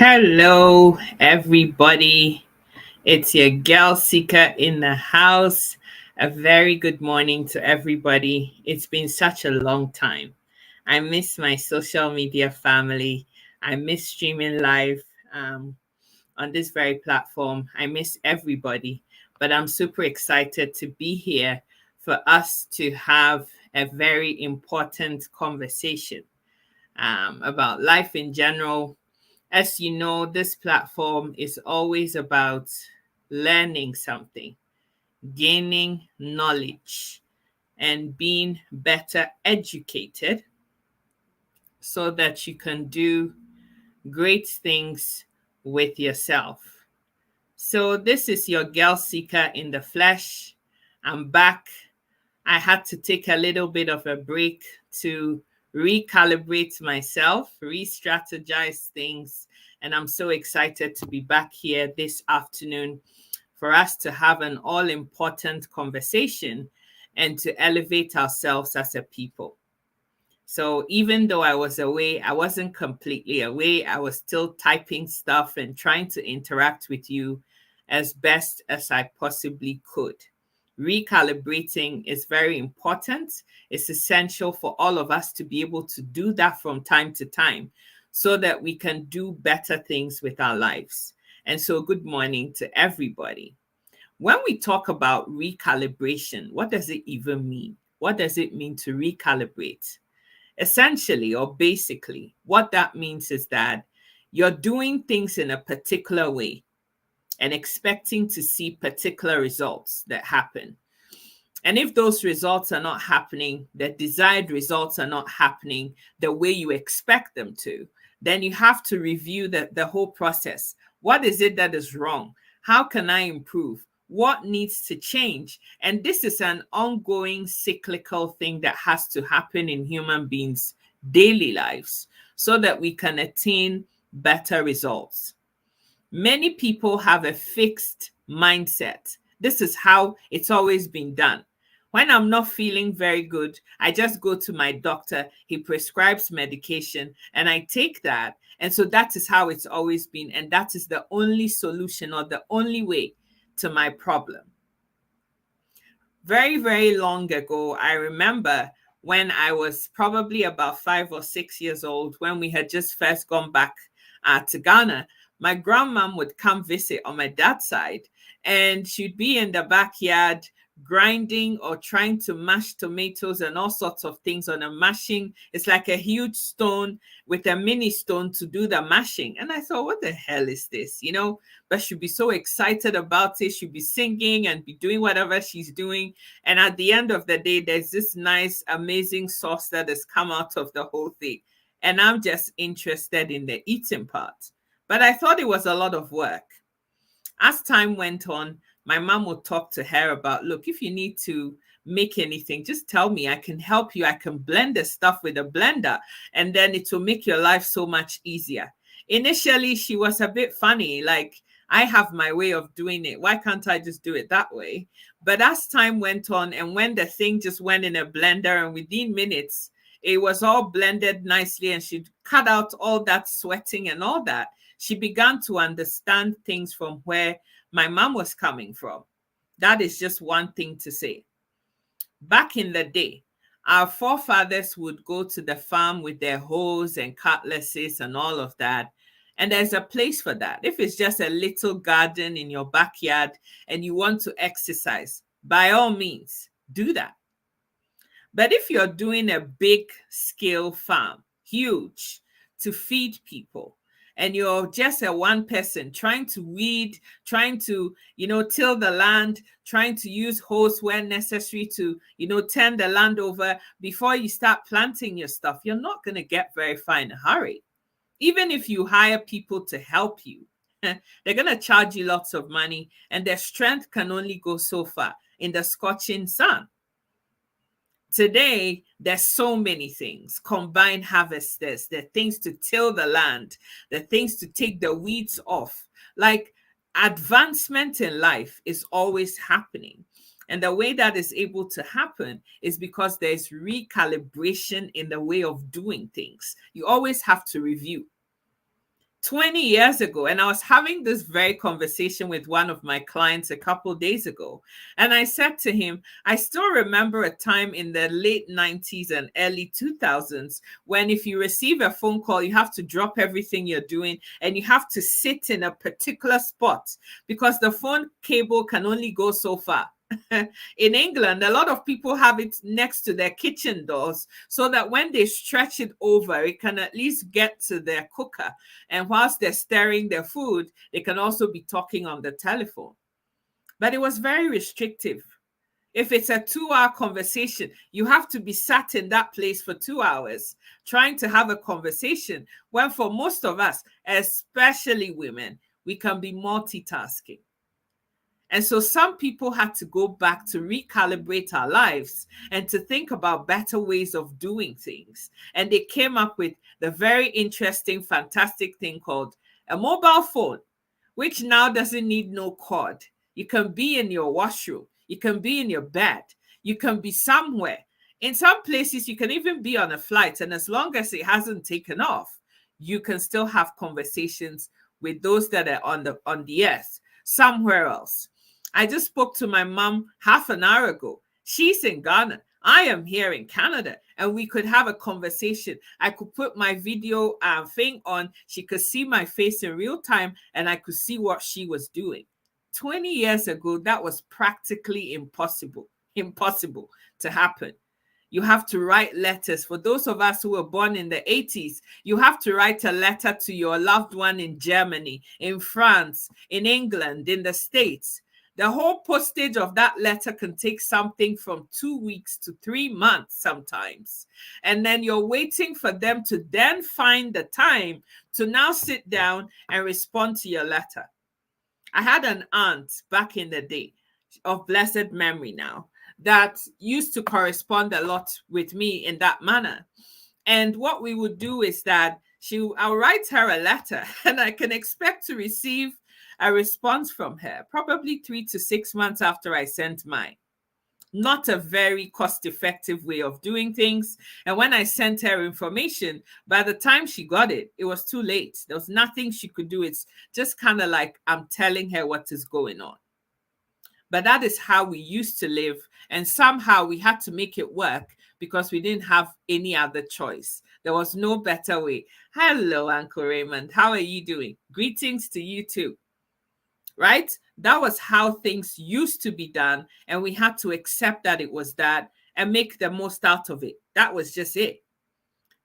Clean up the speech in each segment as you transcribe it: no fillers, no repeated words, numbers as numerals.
Hello, everybody. It's your girl Seeker in the house. A very good morning to everybody. It's been such a long time. I miss my social media family. I miss streaming live on this very platform. I miss everybody, but I'm super excited to be here for us to have a very important conversation about life in general. As you know, this platform is always about learning something, gaining knowledge, and being better educated so that you can do great things with yourself. So, this is your girl Seeker in the flesh. I'm back. I had to take a little bit of a break to recalibrate myself, re strategize things. And I'm so excited to be back here this afternoon for us to have an all important conversation and to elevate ourselves as a people. So even though I was away, I wasn't completely away. I was still typing stuff and trying to interact with you as best as I possibly could. Recalibrating is very important. It's essential for all of us to be able to do that from time to time so that we can do better things with our lives. And so, good morning to everybody. When we talk about recalibration, what does it even mean? What does it mean to recalibrate? Essentially, or basically, what that means is that you're doing things in a particular way and expecting to see particular results that happen. And if those results are not happening, the desired results are not happening the way you expect them to, then you have to review the whole process. What is it that is wrong? How can I improve? What needs to change? And this is an ongoing cyclical thing that has to happen in human beings' daily lives so that we can attain better results. Many people have a fixed mindset. This is how it's always been done. When I'm not feeling very good, I just go to my doctor. He prescribes medication and I take that. And so that is how it's always been. And that is the only solution or the only way to my problem. Very, very long ago, I remember when I was probably about 5 or 6 years old, when we had just first gone back to Ghana, my grandmom would come visit on my dad's side, and she'd be in the backyard grinding or trying to mash tomatoes and all sorts of things on a mashing. It's like a huge stone with a mini stone to do the mashing. And I thought, what the hell is this? But she'd be so excited about it. She'd be singing and be doing whatever she's doing. And at the end of the day, there's this nice, amazing sauce that has come out of the whole thing. And I'm just interested in the eating part. But I thought it was a lot of work. As time went on, my mom would talk to her about, look, if you need to make anything, just tell me. I can help you. I can blend the stuff with a blender, and then it will make your life so much easier. Initially, she was a bit funny, like, I have my way of doing it. Why can't I just do it that way? But as time went on, and when the thing just went in a blender, and within minutes, it was all blended nicely, and she'd cut out all that sweating and all that. She began to understand things from where my mom was coming from. That is just one thing to say. Back in the day, our forefathers would go to the farm with their hoes and cutlasses and all of that. And there's a place for that. If it's just a little garden in your backyard and you want to exercise, by all means, do that. But if you're doing a big scale farm, huge, to feed people, and you're just a one person trying to weed, trying to, till the land, trying to use hose where necessary to, turn the land over before you start planting your stuff, you're not going to get very far in a hurry. Even if you hire people to help you, they're going to charge you lots of money, and their strength can only go so far in the scorching sun. Today, there's so many things. Combined harvesters, the things to till the land, the things to take the weeds off. Like, advancement in life is always happening. And the way that is able to happen is because there's recalibration in the way of doing things. You always have to review. 20 years ago. And I was having this very conversation with one of my clients a couple of days ago. And I said to him, I still remember a time in the late 90s and early 2000s when if you receive a phone call, you have to drop everything you're doing and you have to sit in a particular spot because the phone cable can only go so far. In England, a lot of people have it next to their kitchen doors so that when they stretch it over, it can at least get to their cooker. And whilst they're stirring their food, they can also be talking on the telephone. But it was very restrictive. If it's a 2-hour conversation, you have to be sat in that place for 2 hours trying to have a conversation. When for most of us, especially women, we can be multitasking. And so some people had to go back to recalibrate our lives and to think about better ways of doing things. And they came up with the very interesting, fantastic thing called a mobile phone, which now doesn't need no cord. You can be in your washroom. You can be in your bed. You can be somewhere. In some places, you can even be on a flight. And as long as it hasn't taken off, you can still have conversations with those that are on the earth somewhere else. I just spoke to my mom half an hour ago. She's in Ghana. I am here in Canada, and we could have a conversation. I could put my video thing on. She could see my face in real time, and I could see what she was doing. 20 years ago, that was practically impossible to happen. You have to write letters. For those of us who were born in the 80s, you have to write a letter to your loved one in Germany, in France, in England, in the States. The whole postage of that letter can take something from 2 weeks to 3 months sometimes. And then you're waiting for them to then find the time to now sit down and respond to your letter. I had an aunt back in the day of blessed memory now that used to correspond a lot with me in that manner. And what we would do is that I'll write her a letter and I can expect to receive a response from her, probably 3 to 6 months after I sent mine. Not a very cost-effective way of doing things. And when I sent her information, by the time she got it, it was too late. There was nothing she could do. It's just kind of like I'm telling her what is going on. But that is how we used to live. And somehow we had to make it work because we didn't have any other choice. There was no better way. Hello, Uncle Raymond. How are you doing? Greetings to you too. Right? That was how things used to be done. And we had to accept that it was that and make the most out of it. That was just it.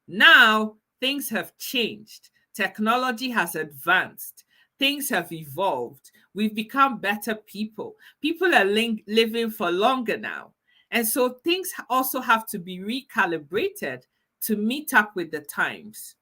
Now, things have changed. Technology has advanced. Things have evolved. We've become better people. People are living for longer now. And so things also have to be recalibrated to meet up with the times.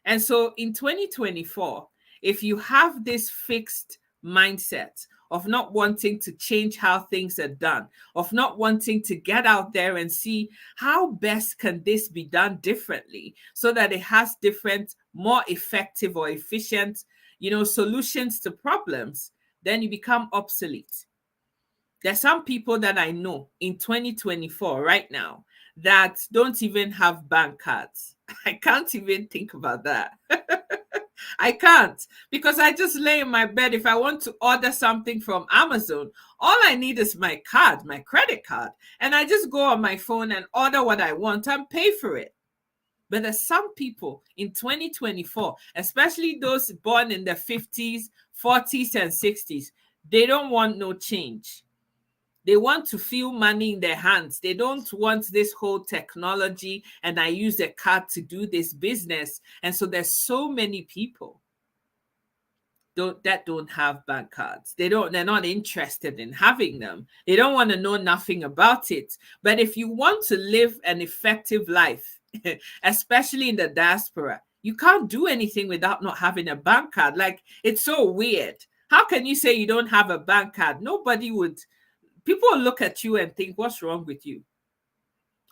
And so in 2024, if you have this fixed mindset of not wanting to change how things are done, of not wanting to get out there and see how best can this be done differently so that it has different, more effective or efficient, solutions to problems, then you become obsolete. There's some people that I know in 2024 right now that don't even have bank cards. I can't even think about that. I can't, because I just lay in my bed. If I want to order something from Amazon, all I need is my card, my credit card, and I just go on my phone and order what I want and pay for it. But there's some people in 2024, especially those born in the 50s, 40s, and 60s, they don't want no change. They want to feel money in their hands. They don't want this whole technology and I use a card to do this business. And so there's so many people that don't have bank cards. They're not interested in having them. They don't want to know nothing about it. But if you want to live an effective life, especially in the diaspora, you can't do anything without not having a bank card. Like, it's so weird. How can you say you don't have a bank card? People will look at you and think, what's wrong with you?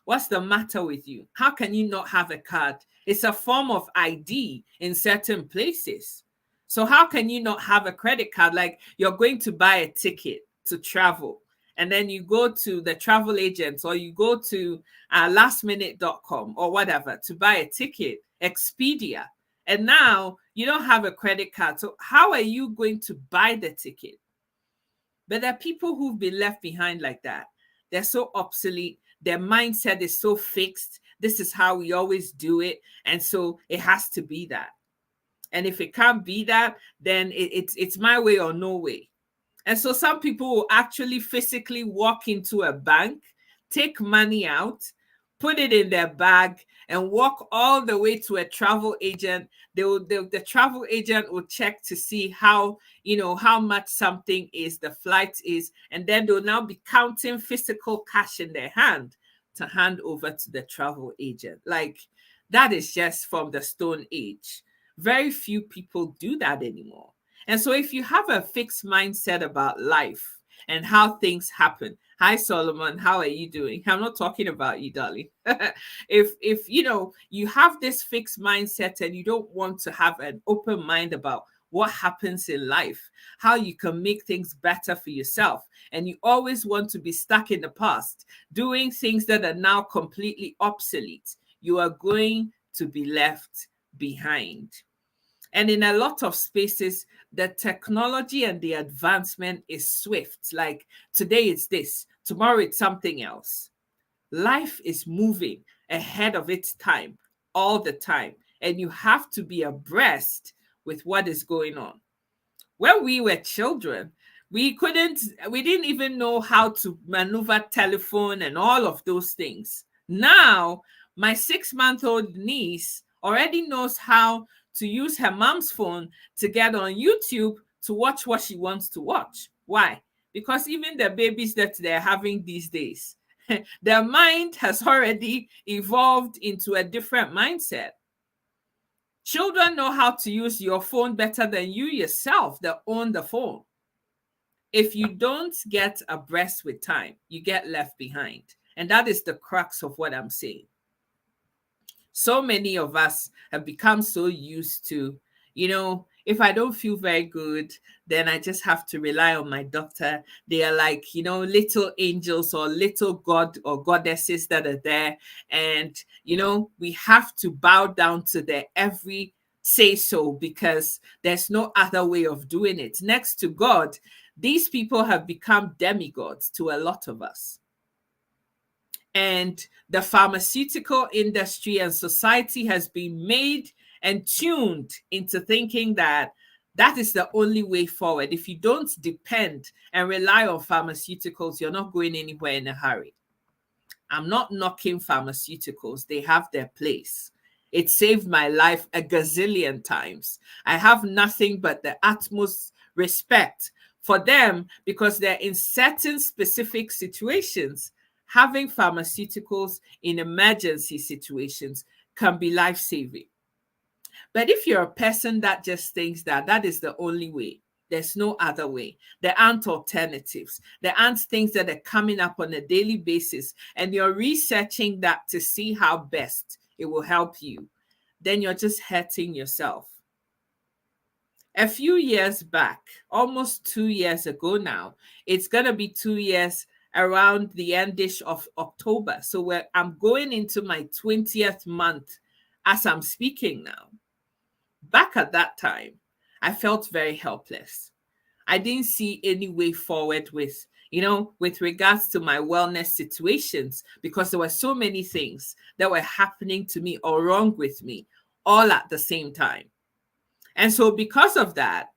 What's the matter with you? How can you not have a card? It's a form of ID in certain places. So how can you not have a credit card? Like, you're going to buy a ticket to travel, and then you go to the travel agents or you go to lastminute.com or whatever to buy a ticket, Expedia. And now You don't have a credit card. So how are you going to buy the ticket? But there are people who've been left behind like that. They're so obsolete. Their mindset is so fixed. This is how we always do it. And so it has to be that. And if it can't be that, then it's my way or no way. And so some people will actually physically walk into a bank, take money out, put it in their bag, and walk all the way to a travel agent. The travel agent will check to see how, how much something is, the flight is, and then they'll now be counting physical cash in their hand to hand over to the travel agent. Like, that is just from the Stone Age. Very few people do that anymore. And so if you have a fixed mindset about life and how things happen, hi Solomon, how are you doing? I'm not talking about you, darling. if you have this fixed mindset and you don't want to have an open mind about what happens in life, how you can make things better for yourself, and you always want to be stuck in the past, doing things that are now completely obsolete, you are going to be left behind. And in a lot of spaces, the technology and the advancement is swift. Like, today it's this, tomorrow it's something else. Life is moving ahead of its time all the time. And you have to be abreast with what is going on. When we were children, we didn't even know how to maneuver telephone and all of those things. Now, my 6-month-old niece already knows how to use her mom's phone to get on YouTube to watch what she wants to watch. Why? Because even the babies that they're having these days, their mind has already evolved into a different mindset. Children know how to use your phone better than you yourself that own the phone. If you don't get abreast with time, you get left behind. And that is the crux of what I'm saying. So many of us have become so used to, if I don't feel very good, then I just have to rely on my doctor. They are like, little angels or little god or goddesses that are there. And, we have to bow down to their every say so because there's no other way of doing it. Next to God, these people have become demigods to a lot of us. And the pharmaceutical industry and society has been made and tuned into thinking that that is the only way forward. If you don't depend and rely on pharmaceuticals, you're not going anywhere in a hurry. I'm not knocking pharmaceuticals. They have their place. It saved my life a gazillion times. I have nothing but the utmost respect for them because they're in certain specific situations. Having pharmaceuticals in emergency situations can be life-saving. But if you're a person that just thinks that that is the only way, there's no other way, there aren't alternatives, there aren't things that are coming up on a daily basis, and you're researching that to see how best it will help you, then you're just hurting yourself. A few years back, almost 2 years ago now, it's going to be 2 years around the endish of October. So I'm going into my 20th month as I'm speaking now. Back at that time, I felt very helpless. I didn't see any way forward with regards to my wellness situations because there were so many things that were happening to me or wrong with me all at the same time. And so because of that,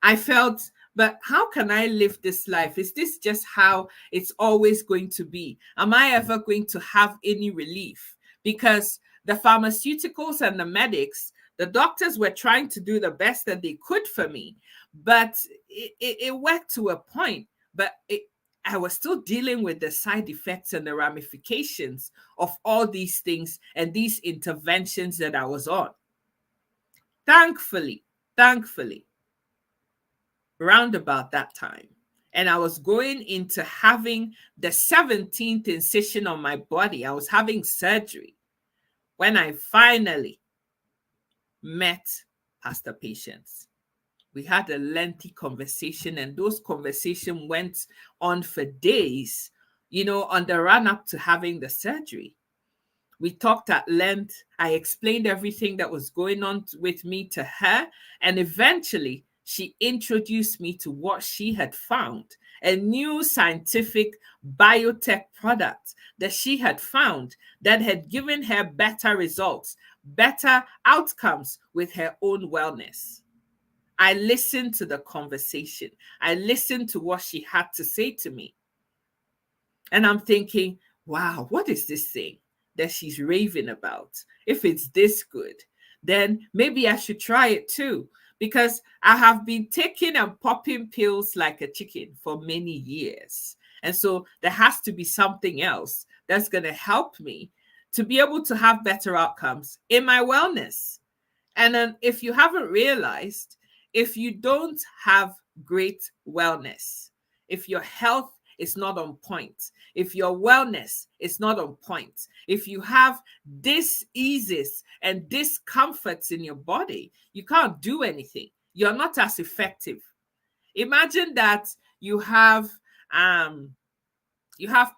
I felt, but how can I live this life? Is this just how it's always going to be? Am I ever going to have any relief? Because the pharmaceuticals and the medics, the doctors were trying to do the best that they could for me, but it worked to a point. But I was still dealing with the side effects and the ramifications of all these things and these interventions that I was on. Thankfully, round about that time, and I was going into having the 17th incision on my body. I was having surgery when I finally met Pastor Patience. We had a lengthy conversation, and those conversations went on for days, on the run up to having the surgery. We talked at length. I explained everything that was going on with me to her. And eventually, she introduced me to what she had found, a new scientific biotech product that she had found that had given her better results, better outcomes with her own wellness. I listened to the conversation. I listened to what she had to say to me. And I'm thinking, wow, what is this thing that she's raving about? If it's this good, then maybe I should try it too. Because I have been taking and popping pills like a chicken for many years. And so there has to be something else that's going to help me to be able to have better outcomes in my wellness. And then if you haven't realized, if you don't have great wellness, if your health is not on point, if your wellness is not on point, if you have diseases and discomforts in your body, you can't do anything. You're not as effective. Imagine that you have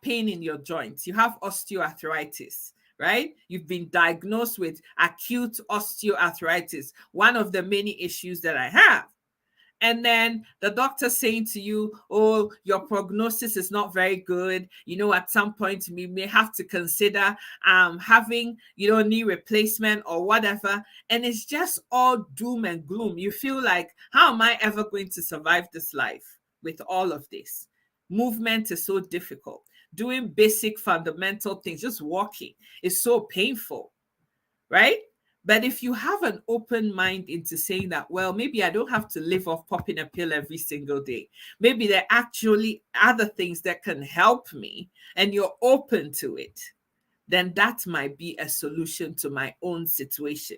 pain in your joints, you have osteoarthritis, right? You've been diagnosed with acute osteoarthritis, one of the many issues that I have. And then the doctor saying to you, oh, your prognosis is not very good. At some point we may have to consider having, knee replacement or whatever. And it's just all doom and gloom. You feel like, how am I ever going to survive this life with all of this? Movement is so difficult. Doing basic fundamental things, just walking, is so painful, right? But if you have an open mind into saying that, well, maybe I don't have to live off popping a pill every single day. Maybe there are actually other things that can help me, and you're open to it, then that might be a solution to my own situation.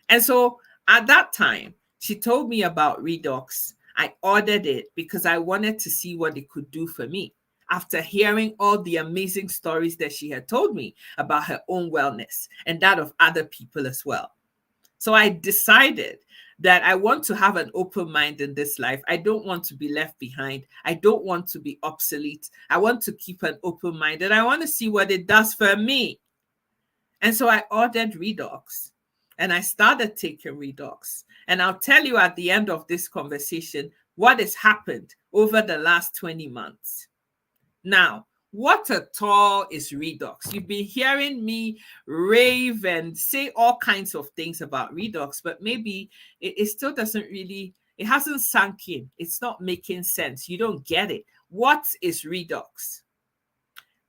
And so at that time, she told me about Redox. I ordered it because I wanted to see what it could do for me after hearing all the amazing stories that she had told me about her own wellness and that of other people as well. So I decided that I want to have an open mind in this life. I don't want to be left behind. I don't want to be obsolete. I want to keep an open mind, and I want to see what it does for me. And so I ordered Redox, and I started taking Redox. And I'll tell you at the end of this conversation what has happened over the last 20 months. Now, what at all is Redox? You've been hearing me rave and say all kinds of things about Redox, but maybe it still doesn't really, it hasn't sunk in. It's not making sense. You don't get it. What is Redox?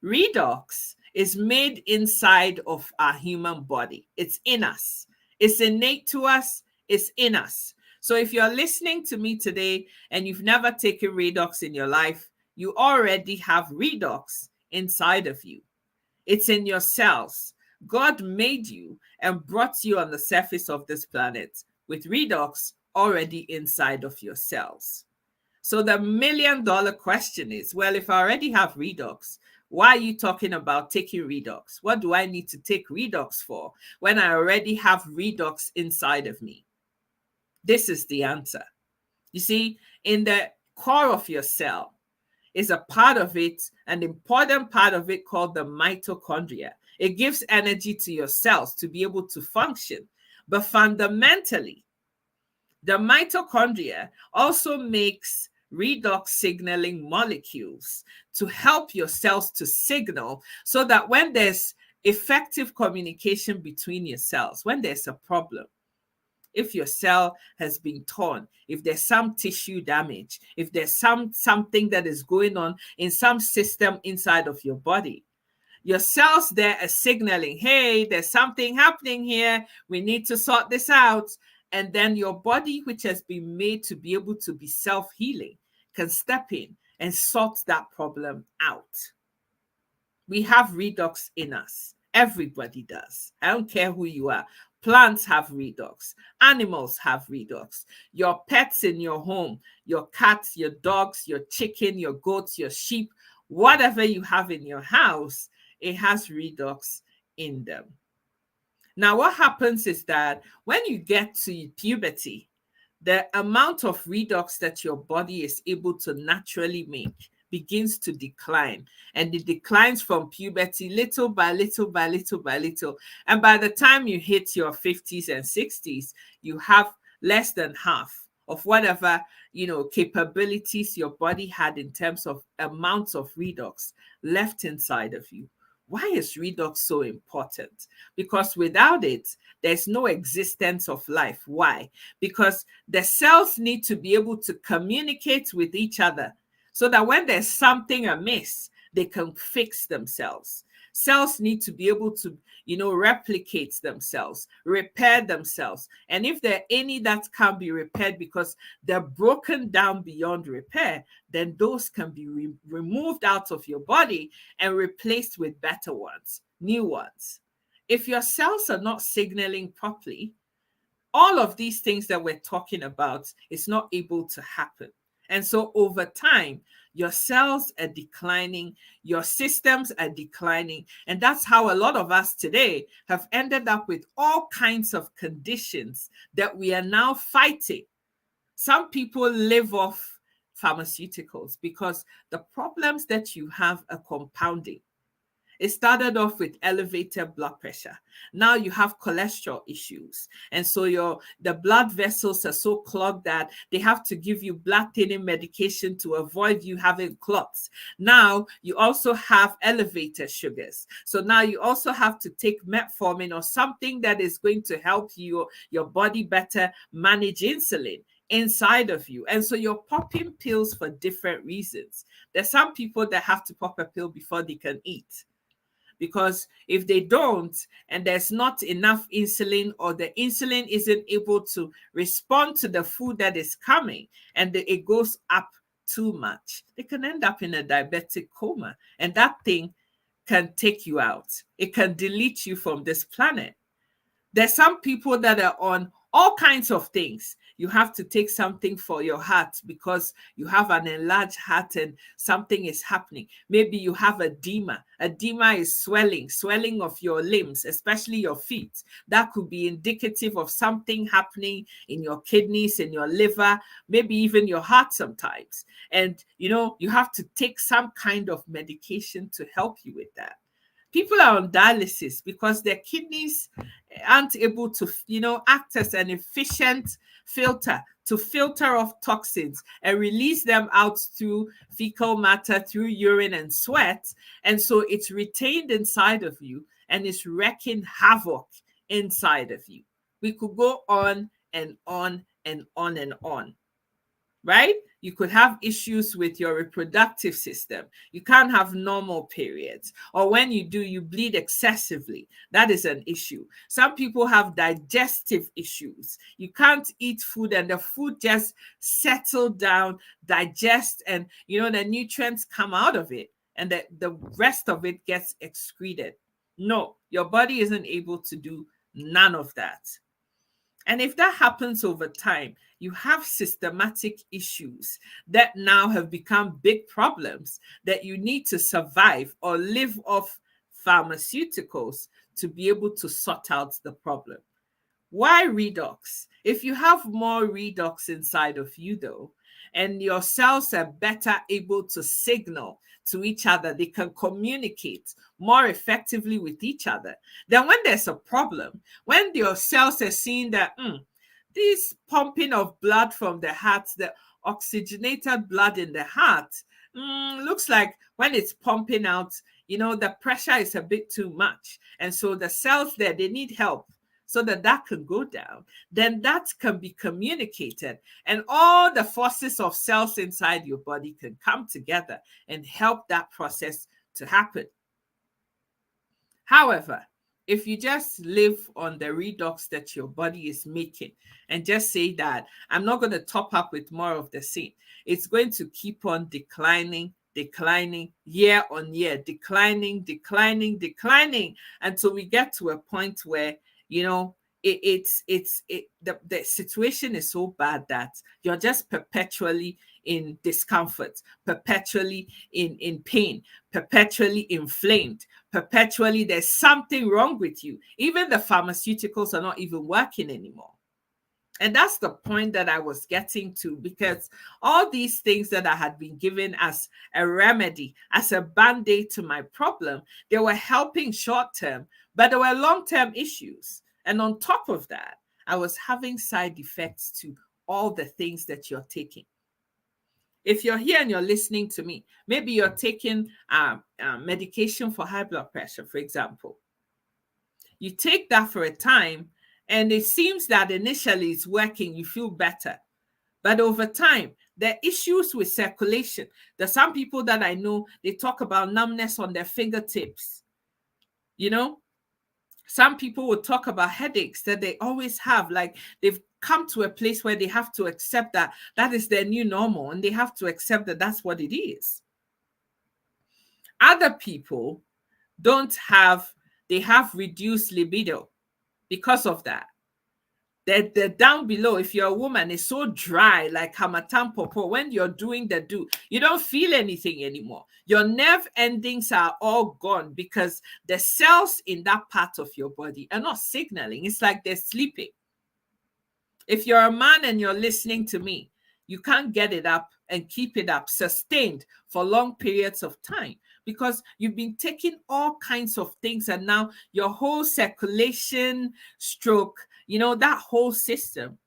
Redox is made inside of our human body. It's in us. It's innate to us. It's in us. So if you're listening to me today and you've never taken Redox in your life, you already have Redox inside of you. It's in your cells. God made you and brought you on the surface of this planet with Redox already inside of your cells. So the $1 million question is, well, if I already have Redox, why are you talking about taking Redox? What do I need to take Redox for when I already have Redox inside of me? This is the answer. You see, in the core of your cell is a part of it, an important part of it called the mitochondria. It gives energy to your cells to be able to function. But fundamentally, the mitochondria also makes redox signaling molecules to help your cells to signal so that when there's effective communication between your cells, when there's a problem, if your cell has been torn, if there's some tissue damage, if there's something that is going on in some system inside of your body, your cells there are signaling, hey, there's something happening here. We need to sort this out. And then your body, which has been made to be able to be self-healing, can step in and sort that problem out. We have redox in us. Everybody does. I don't care who you are. Plants have redox. Animals have redox. Your pets in your home, your cats, your dogs, your chicken, your goats, your sheep, whatever you have in your house, it has redox in them. Now, what happens is that when you get to puberty, the amount of redox that your body is able to naturally make begins to decline, and it declines from puberty little by little by little by little. And by the time you hit your 50s and 60s, you have less than half of whatever, capabilities your body had in terms of amounts of redox left inside of you. Why is redox so important? Because without it, there's no existence of life. Why? Because the cells need to be able to communicate with each other so that when there's something amiss, they can fix themselves. Cells need to be able to, replicate themselves, repair themselves. And if there are any that can't be repaired because they're broken down beyond repair, then those can be removed out of your body and replaced with better ones, new ones. If your cells are not signaling properly, all of these things that we're talking about is not able to happen. And so over time, your cells are declining, your systems are declining. And that's how a lot of us today have ended up with all kinds of conditions that we are now fighting. Some people live off pharmaceuticals because the problems that you have are compounding. It started off with elevated blood pressure. Now you have cholesterol issues. And so the blood vessels are so clogged that they have to give you blood thinning medication to avoid you having clots. Now you also have elevated sugars. So now you also have to take metformin or something that is going to help your body better manage insulin inside of you. And so you're popping pills for different reasons. There's some people that have to pop a pill before they can eat. Because if they don't, and there's not enough insulin, or the insulin isn't able to respond to the food that is coming, and it goes up too much, they can end up in a diabetic coma. And that thing can take you out. It can delete you from this planet. There's some people that are on all kinds of things. You have to take something for your heart because you have an enlarged heart and something is happening. Maybe you have edema. Edema is swelling of your limbs, especially your feet. That could be indicative of something happening in your kidneys, in your liver, maybe even your heart sometimes. And, you have to take some kind of medication to help you with that. People are on dialysis because their kidneys aren't able to, act as an efficient filter to filter off toxins and release them out through fecal matter, through urine and sweat. And so it's retained inside of you and is wreaking havoc inside of you. We could go on and on and on and on. Right? You could have issues with your reproductive system. You can't have normal periods. Or when you do, you bleed excessively. That is an issue. Some people have digestive issues. You can't eat food and the food just settle down, digest, and the nutrients come out of it and the rest of it gets excreted. No, your body isn't able to do none of that. And if that happens over time, you have systematic issues that now have become big problems that you need to survive or live off pharmaceuticals to be able to sort out the problem. Why redox? If you have more redox inside of you, though, and your cells are better able to signal to each other, they can communicate more effectively with each other. Then when there's a problem, when your cells are seeing that this pumping of blood from the heart, the oxygenated blood in the heart, looks like when it's pumping out, the pressure is a bit too much. And so the cells there, they need help so that can go down. Then that can be communicated. And all the forces of cells inside your body can come together and help that process to happen. However, if you just live on the redox that your body is making and just say that I'm not going to top up with more of the same, it's going to keep on declining year on year, declining until we get to a point where, the situation is so bad that you're just perpetually in discomfort, perpetually in pain, perpetually inflamed, perpetually there's something wrong with you. Even the pharmaceuticals are not even working anymore. And that's the point that I was getting to, because all these things that I had been given as a remedy, as a band-aid to my problem, they were helping short term, but there were long-term issues. And on top of that, I was having side effects to all the things that you're taking. If you're here and you're listening to me, maybe you're taking medication for high blood pressure, for example. You take that for a time, and it seems that initially it's working, you feel better. But over time, there are issues with circulation. There's some people that I know, they talk about numbness on their fingertips. You know, some people will talk about headaches that they always have, like they've come to a place where they have to accept that that is their new normal, and they have to accept that that's what it is. Other people don't have, they have reduced libido because of that. They're down below. If you're a woman, it's so dry, like Hamatan Popo. When you're doing the do, you don't feel anything anymore. Your nerve endings are all gone because the cells in that part of your body are not signaling. It's like they're sleeping. If you're a man and you're listening to me, you can't get it up and keep it up sustained for long periods of time because you've been taking all kinds of things, and now your whole circulation, stroke, that whole system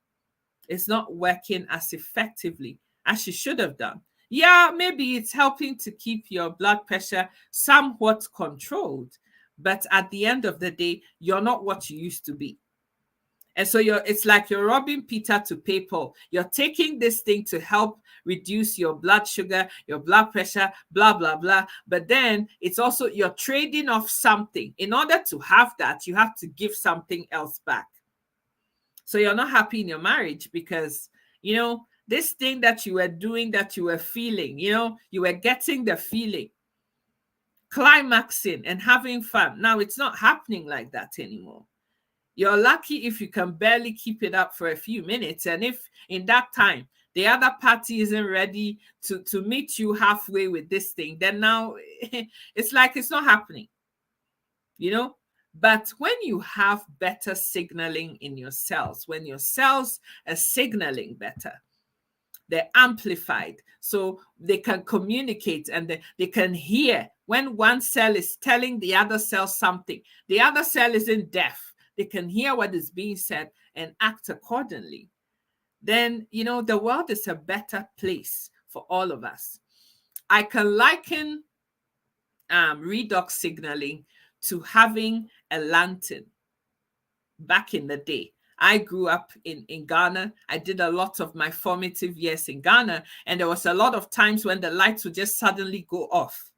is not working as effectively as you should have done. Yeah, maybe it's helping to keep your blood pressure somewhat controlled, but at the end of the day, you're not what you used to be. And so it's like you're robbing Peter to pay Paul. You're taking this thing to help reduce your blood sugar, your blood pressure, blah, blah, blah. But then it's also, you're trading off something. In order to have that, you have to give something else back. So you're not happy in your marriage because, this thing that you were doing, that you were feeling, you were getting the feeling, climaxing and having fun. Now it's not happening like that anymore. You're lucky if you can barely keep it up for a few minutes. And if in that time, the other party isn't ready to meet you halfway with this thing, then now it's like it's not happening, But when you have better signaling in your cells, when your cells are signaling better, they're amplified so they can communicate and they can hear. When one cell is telling the other cell something, the other cell isn't deaf. They can hear what is being said and act accordingly. Then, the world is a better place for all of us. I can liken redox signaling to having a lantern. Back in the day, I grew up in Ghana. I did a lot of my formative years in Ghana, and there was a lot of times when the lights would just suddenly go off.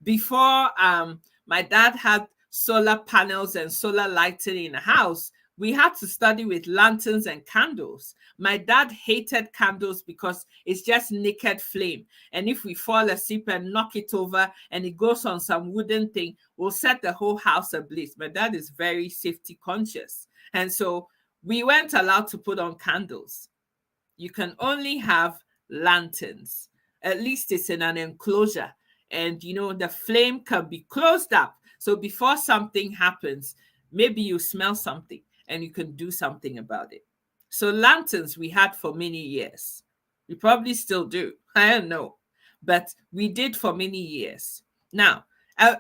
Before my dad had solar panels and solar lighting in the house, we had to study with lanterns and candles. My dad hated candles because it's just naked flame. And if we fall asleep and knock it over and it goes on some wooden thing, we'll set the whole house ablaze. My dad is very safety conscious. And so we weren't allowed to put on candles. You can only have lanterns. At least it's in an enclosure. And, the flame can be closed up. So before something happens, maybe you smell something and you can do something about it. So lanterns we had for many years. We probably still do. I don't know. But we did for many years. Now,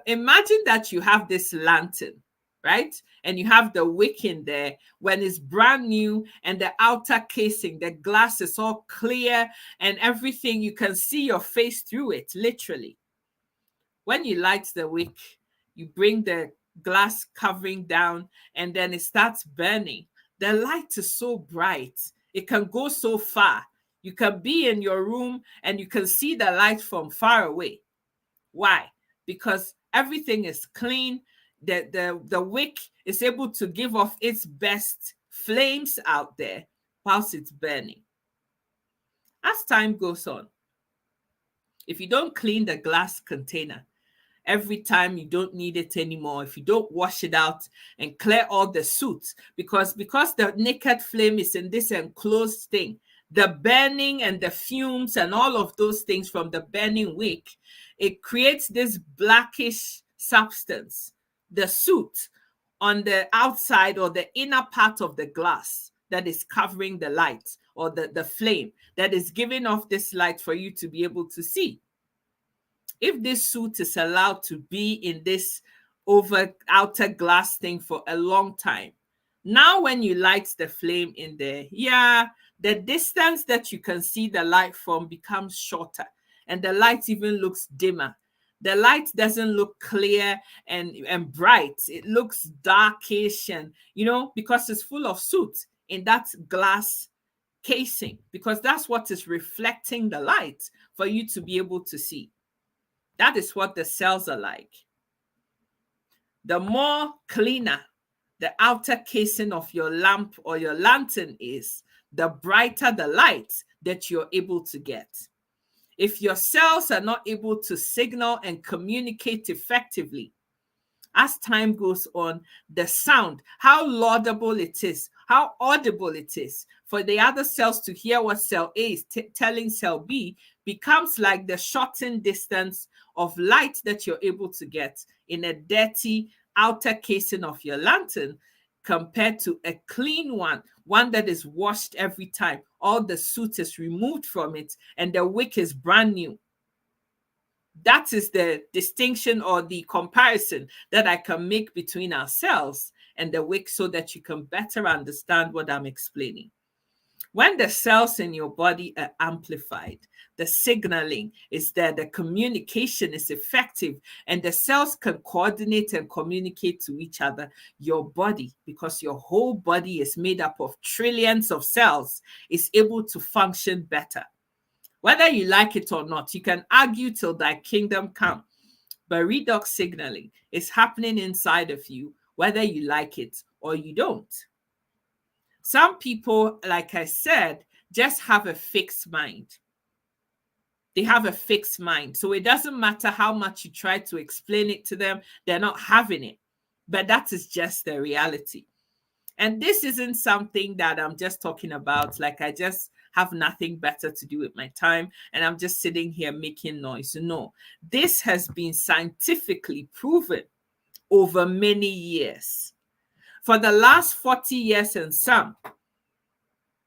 imagine that you have this lantern, right? And you have the wick in there when it's brand new and the outer casing, the glass is all clear and everything. You can see your face through it, literally. When you light the wick, you bring the glass covering down and then it starts burning. The light is so bright. It can go so far. You can be in your room and you can see the light from far away. Why? Because everything is clean. The wick is able to give off its best flames out there whilst it's burning. As time goes on, if you don't clean the glass container, every time you don't need it anymore, if you don't wash it out and clear all the soot, because the naked flame is in this enclosed thing, the burning and the fumes and all of those things from the burning wick, it creates this blackish substance, the soot on the outside or the inner part of the glass. that is covering the light, or the flame that is giving off this light for you to be able to see. If this suit is allowed to be in this outer glass thing for a long time, now when you light the flame in there, the distance that you can see the light from becomes shorter, and the light even looks dimmer. The light doesn't look clear and bright. It looks darkish, and because it's full of soot in that glass casing, because that's what is reflecting the light for you to be able to see. That is what the cells are like. The more cleaner the outer casing of your lamp or your lantern is, the brighter the light that you're able to get. If your cells are not able to signal and communicate effectively, as time goes on, the sound, how laudable it is, how audible it is for the other cells to hear what cell A is telling cell B, becomes like the shortened distance of light that you're able to get in a dirty outer casing of your lantern, compared to a clean one that is washed every time. All the soot is removed from it and the wick is brand new. That is the distinction or the comparison that I can make between our cells and the wick, so that you can better understand what I'm explaining. When the cells in your body are amplified, the signaling is there, the communication is effective, and the cells can coordinate and communicate to each other. Your body, because your whole body is made up of trillions of cells, is able to function better. Whether you like it or not, you can argue till thy kingdom come, but redox signaling is happening inside of you, whether you like it or you don't. Some people, like I said, just have a fixed mind. They have a fixed mind. So it doesn't matter how much you try to explain it to them, they're not having it. But that is just the reality. And this isn't something that I'm just talking about, like I just have nothing better to do with my time and I'm just sitting here making noise. No, this has been scientifically proven over many years. For the last 40 years and some,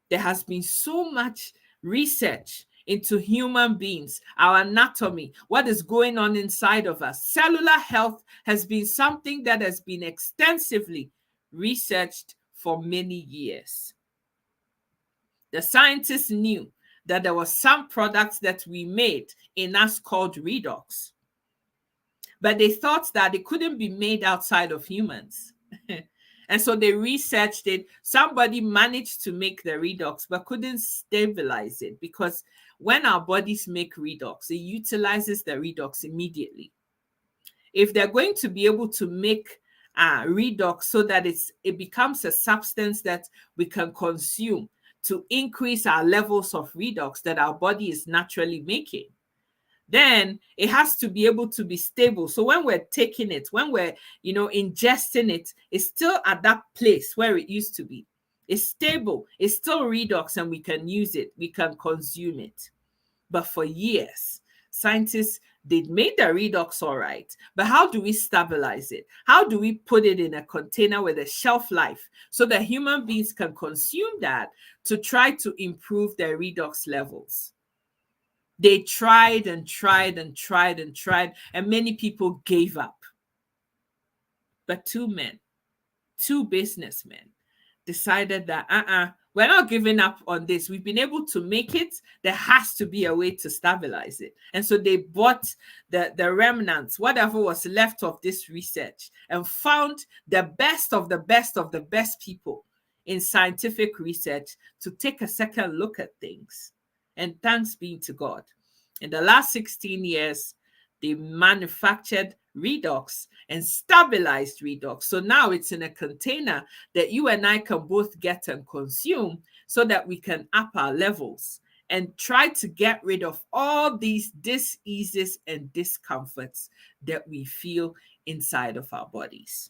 there has been so much research into human beings, our anatomy, what is going on inside of us. Cellular health has been something that has been extensively researched for many years. The scientists knew that there were some products that we made in us called redox, but they thought that it couldn't be made outside of humans. And so they researched it. Somebody managed to make the redox, but couldn't stabilize it, because when our bodies make redox, it utilizes the redox immediately. If they're going to be able to make redox so that it becomes a substance that we can consume to increase our levels of redox that our body is naturally making, then it has to be able to be stable. So when we're taking it, when we're, ingesting it, it's still at that place where it used to be. It's stable. It's still redox and we can use it. We can consume it. But for years, scientists, they'd made the redox all right. But how do we stabilize it? How do we put it in a container with a shelf life so that human beings can consume that to try to improve their redox levels? They tried and tried and tried and tried, and many people gave up. But two businessmen, decided that we're not giving up on this. We've been able to make it. There has to be a way to stabilize it. And so they bought the remnants, whatever was left of this research, and found the best of the best of the best people in scientific research to take a second look at things. And thanks be to God. In the last 16 years, they manufactured redox and stabilized redox. So now it's in a container that you and I can both get and consume, so that we can up our levels and try to get rid of all these diseases and discomforts that we feel inside of our bodies.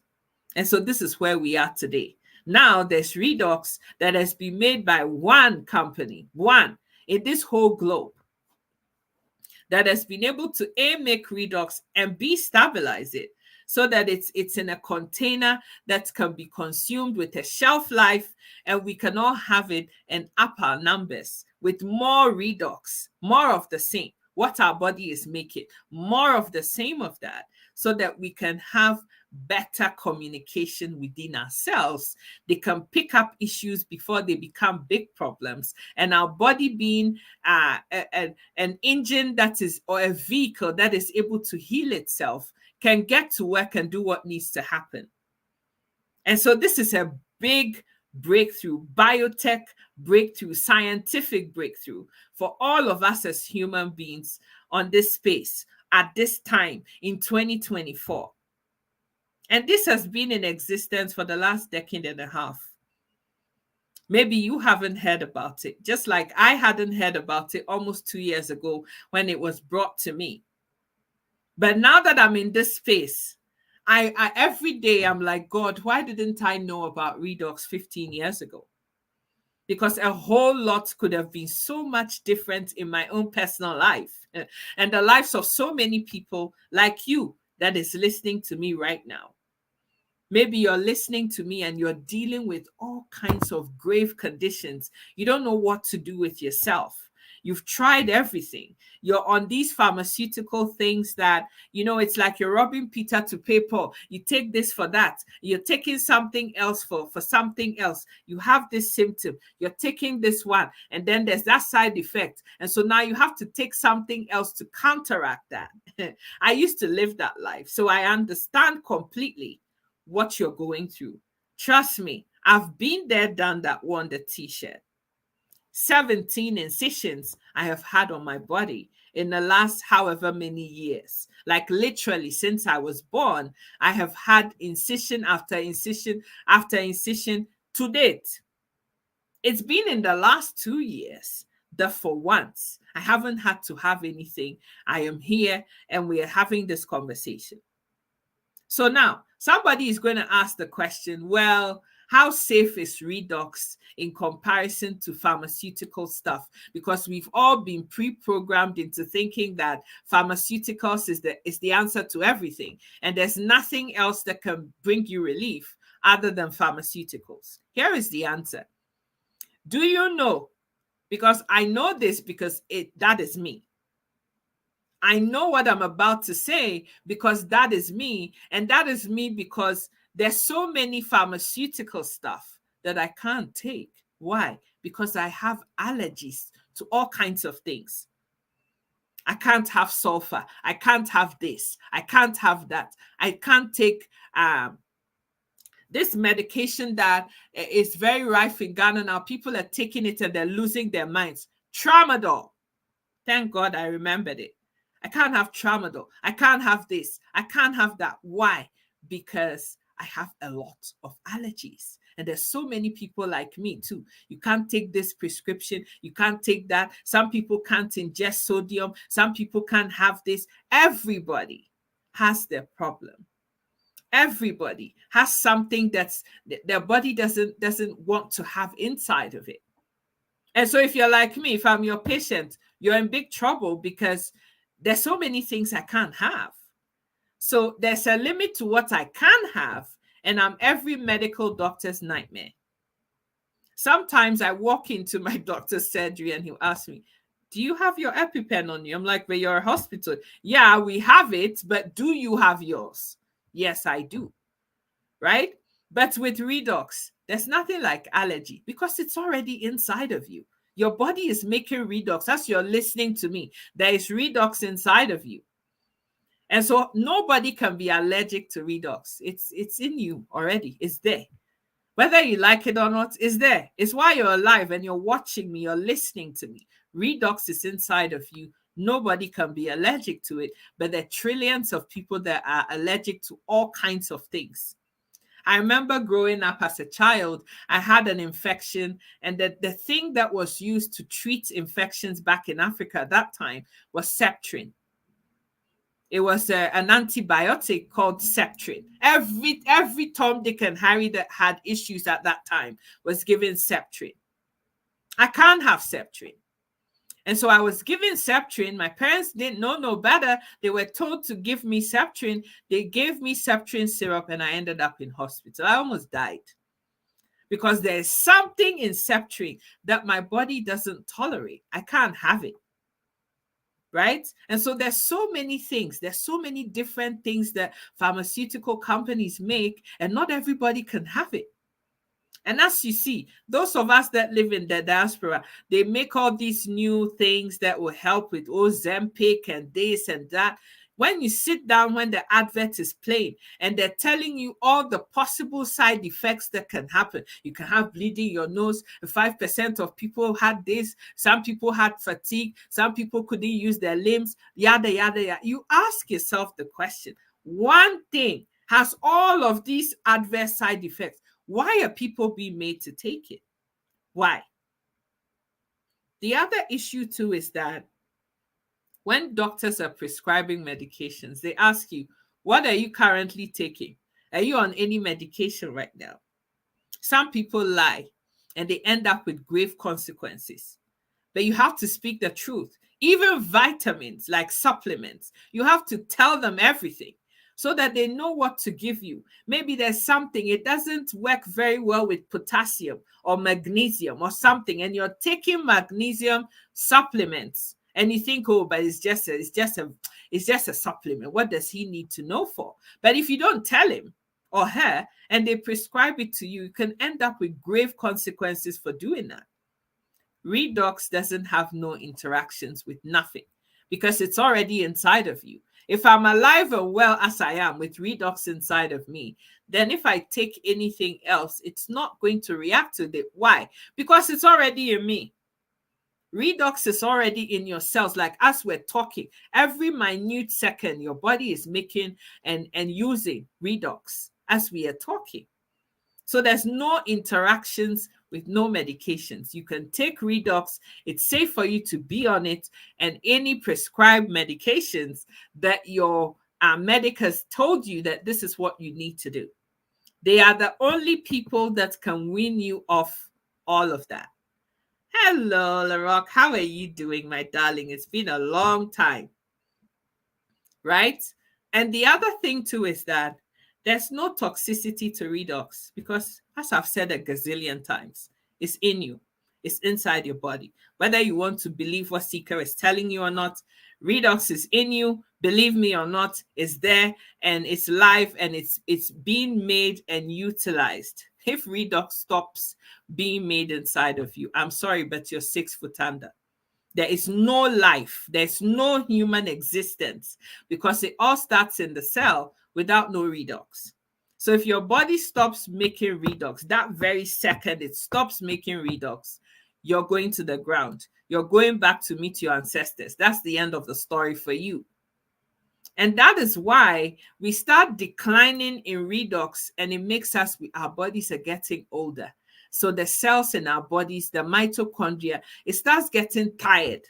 And so this is where we are today. Now there's redox that has been made by one company, one in this whole globe, that has been able to A, make redox, and B, stabilize it. so that it's in a container that can be consumed with a shelf life, and we can all have it and up our numbers with more redox, more of the same, what our body is making, more of the same of that, so that we can have better communication within ourselves. They can pick up issues before they become big problems. And our body being an engine that is, or a vehicle that is able to heal itself, can get to work and do what needs to happen. And so this is a big breakthrough, biotech breakthrough, scientific breakthrough for all of us as human beings on this space at this time in 2024. And this has been in existence for the last decade and a half. Maybe you haven't heard about it, just like I hadn't heard about it almost 2 years ago when it was brought to me. But now that I'm in this space, I every day I'm like, God, why didn't I know about redox 15 years ago? Because a whole lot could have been so much different in my own personal life and the lives of so many people like you that is listening to me right now. Maybe you're listening to me and you're dealing with all kinds of grave conditions. You don't know what to do with yourself. You've tried everything. You're on these pharmaceutical things that, it's like you're robbing Peter to pay Paul. You take this for that. You're taking something else for something else. You have this symptom. You're taking this one. And then there's that side effect. And so now you have to take something else to counteract that. I used to live that life. So I understand completely what you're going through. Trust me, I've been there, done that, worn the t-shirt. 17 incisions I have had on my body in the last however many years. Like literally since I was born, I have had incision after incision after incision to date. It's been in the last 2 years that for once I haven't had to have anything. I am here and we are having this conversation. So now somebody is going to ask the question, well, how safe is redox in comparison to pharmaceutical stuff? Because we've all been pre-programmed into thinking that pharmaceuticals is the answer to everything. And there's nothing else that can bring you relief other than pharmaceuticals. Here is the answer. Do you know? Because I know this because that is me. I know what I'm about to say because that is me. And that is me because there's so many pharmaceutical stuff that I can't take. Why? Because I have allergies to all kinds of things. I can't have sulfur. I can't have this. I can't have that. I can't take this medication that is very rife in Ghana now. People are taking it and they're losing their minds. Tramadol. Thank God I remembered it. I can't have tramadol. I can't have this. I can't have that. Why? Because I have a lot of allergies. And there's so many people like me too. You can't take this prescription. You can't take that. Some people can't ingest sodium. Some people can't have this. Everybody has their problem. Everybody has something that's their body doesn't want to have inside of it. And so if you're like me, if I'm your patient, you're in big trouble because there's so many things I can't have. So there's a limit to what I can have, and I'm every medical doctor's nightmare. Sometimes I walk into my doctor's surgery and he'll ask me, do you have your EpiPen on you? I'm like, but you're a hospital. Yeah, we have it, but do you have yours? Yes, I do. Right? But with redox, there's nothing like allergy because it's already inside of you. Your body is making redox. As you're listening to me, there is redox inside of you. And so nobody can be allergic to redox. It's in you already. It's there. Whether you like it or not, it's there. It's why you're alive and you're watching me, you're listening to me. Redox is inside of you. Nobody can be allergic to it, but there are trillions of people that are allergic to all kinds of things. I remember growing up as a child, I had an infection, and the thing that was used to treat infections back in Africa at that time was Septrin. It was an antibiotic called Septrin. Every Tom, Dick, and Harry that had issues at that time was given Septrin. I can't have Septrin. And so I was given Septrin. My parents didn't know no better. They were told to give me Septrin. They gave me Septrin syrup and I ended up in hospital. I almost died because there's something in Septrin that my body doesn't tolerate. I can't have it. Right? And so there's so many things. There's so many different things that pharmaceutical companies make, and not everybody can have it. And as you see, those of us that live in the diaspora, they make all these new things that will help with Ozempic and this and that. When you sit down, when the advert is playing and they're telling you all the possible side effects that can happen, you can have bleeding your nose. 5% of people had this. Some people had fatigue. Some people couldn't use their limbs, yada, yada, yada. You ask yourself the question, one thing has all of these adverse side effects. Why are people being made to take it? Why? The other issue too is that when doctors are prescribing medications, they ask you, what are you currently taking? Are you on any medication right now? Some people lie and they end up with grave consequences. But you have to speak the truth. Even vitamins, like supplements, you have to tell them everything so that they know what to give you. Maybe there's something, it doesn't work very well with potassium or magnesium or something, and you're taking magnesium supplements. And you think, oh, but it's just a supplement. What does he need to know for? But if you don't tell him or her and they prescribe it to you, you can end up with grave consequences for doing that. Redox doesn't have no interactions with nothing because it's already inside of you. If I'm alive and well as I am with redox inside of me, then if I take anything else, it's not going to react to it. Why? Because it's already in me. Redox is already in your cells. Like as we're talking, every minute second, your body is making and using redox as we are talking. So there's no interactions with no medications. You can take redox. It's safe for you to be on it. And any prescribed medications that your medic has told you that this is what you need to do. They are the only people that can wean you off all of that. Hello, LaRock. How are you doing, my darling? It's been a long time, right? And the other thing too is that there's no toxicity to redox because, as I've said a gazillion times, it's in you. It's inside your body. Whether you want to believe what Seeker is telling you or not, redox is in you. Believe me or not, it's there and it's live and it's being made and utilized. If redox stops being made inside of you, I'm sorry, but you're 6 foot under. There is no life. There's no human existence because it all starts in the cell without no redox. So if your body stops making redox, that very second it stops making redox, you're going to the ground. You're going back to meet your ancestors. That's the end of the story for you. And that is why we start declining in redox, and it makes us, our bodies are getting older. So the cells in our bodies, the mitochondria, it starts getting tired.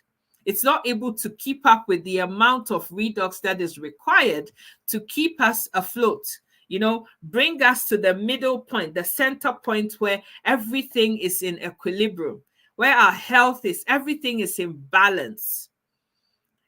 It's not able to keep up with the amount of redox that is required to keep us afloat. You know, bring us to the middle point, the center point where everything is in equilibrium, where our health is, everything is in balance.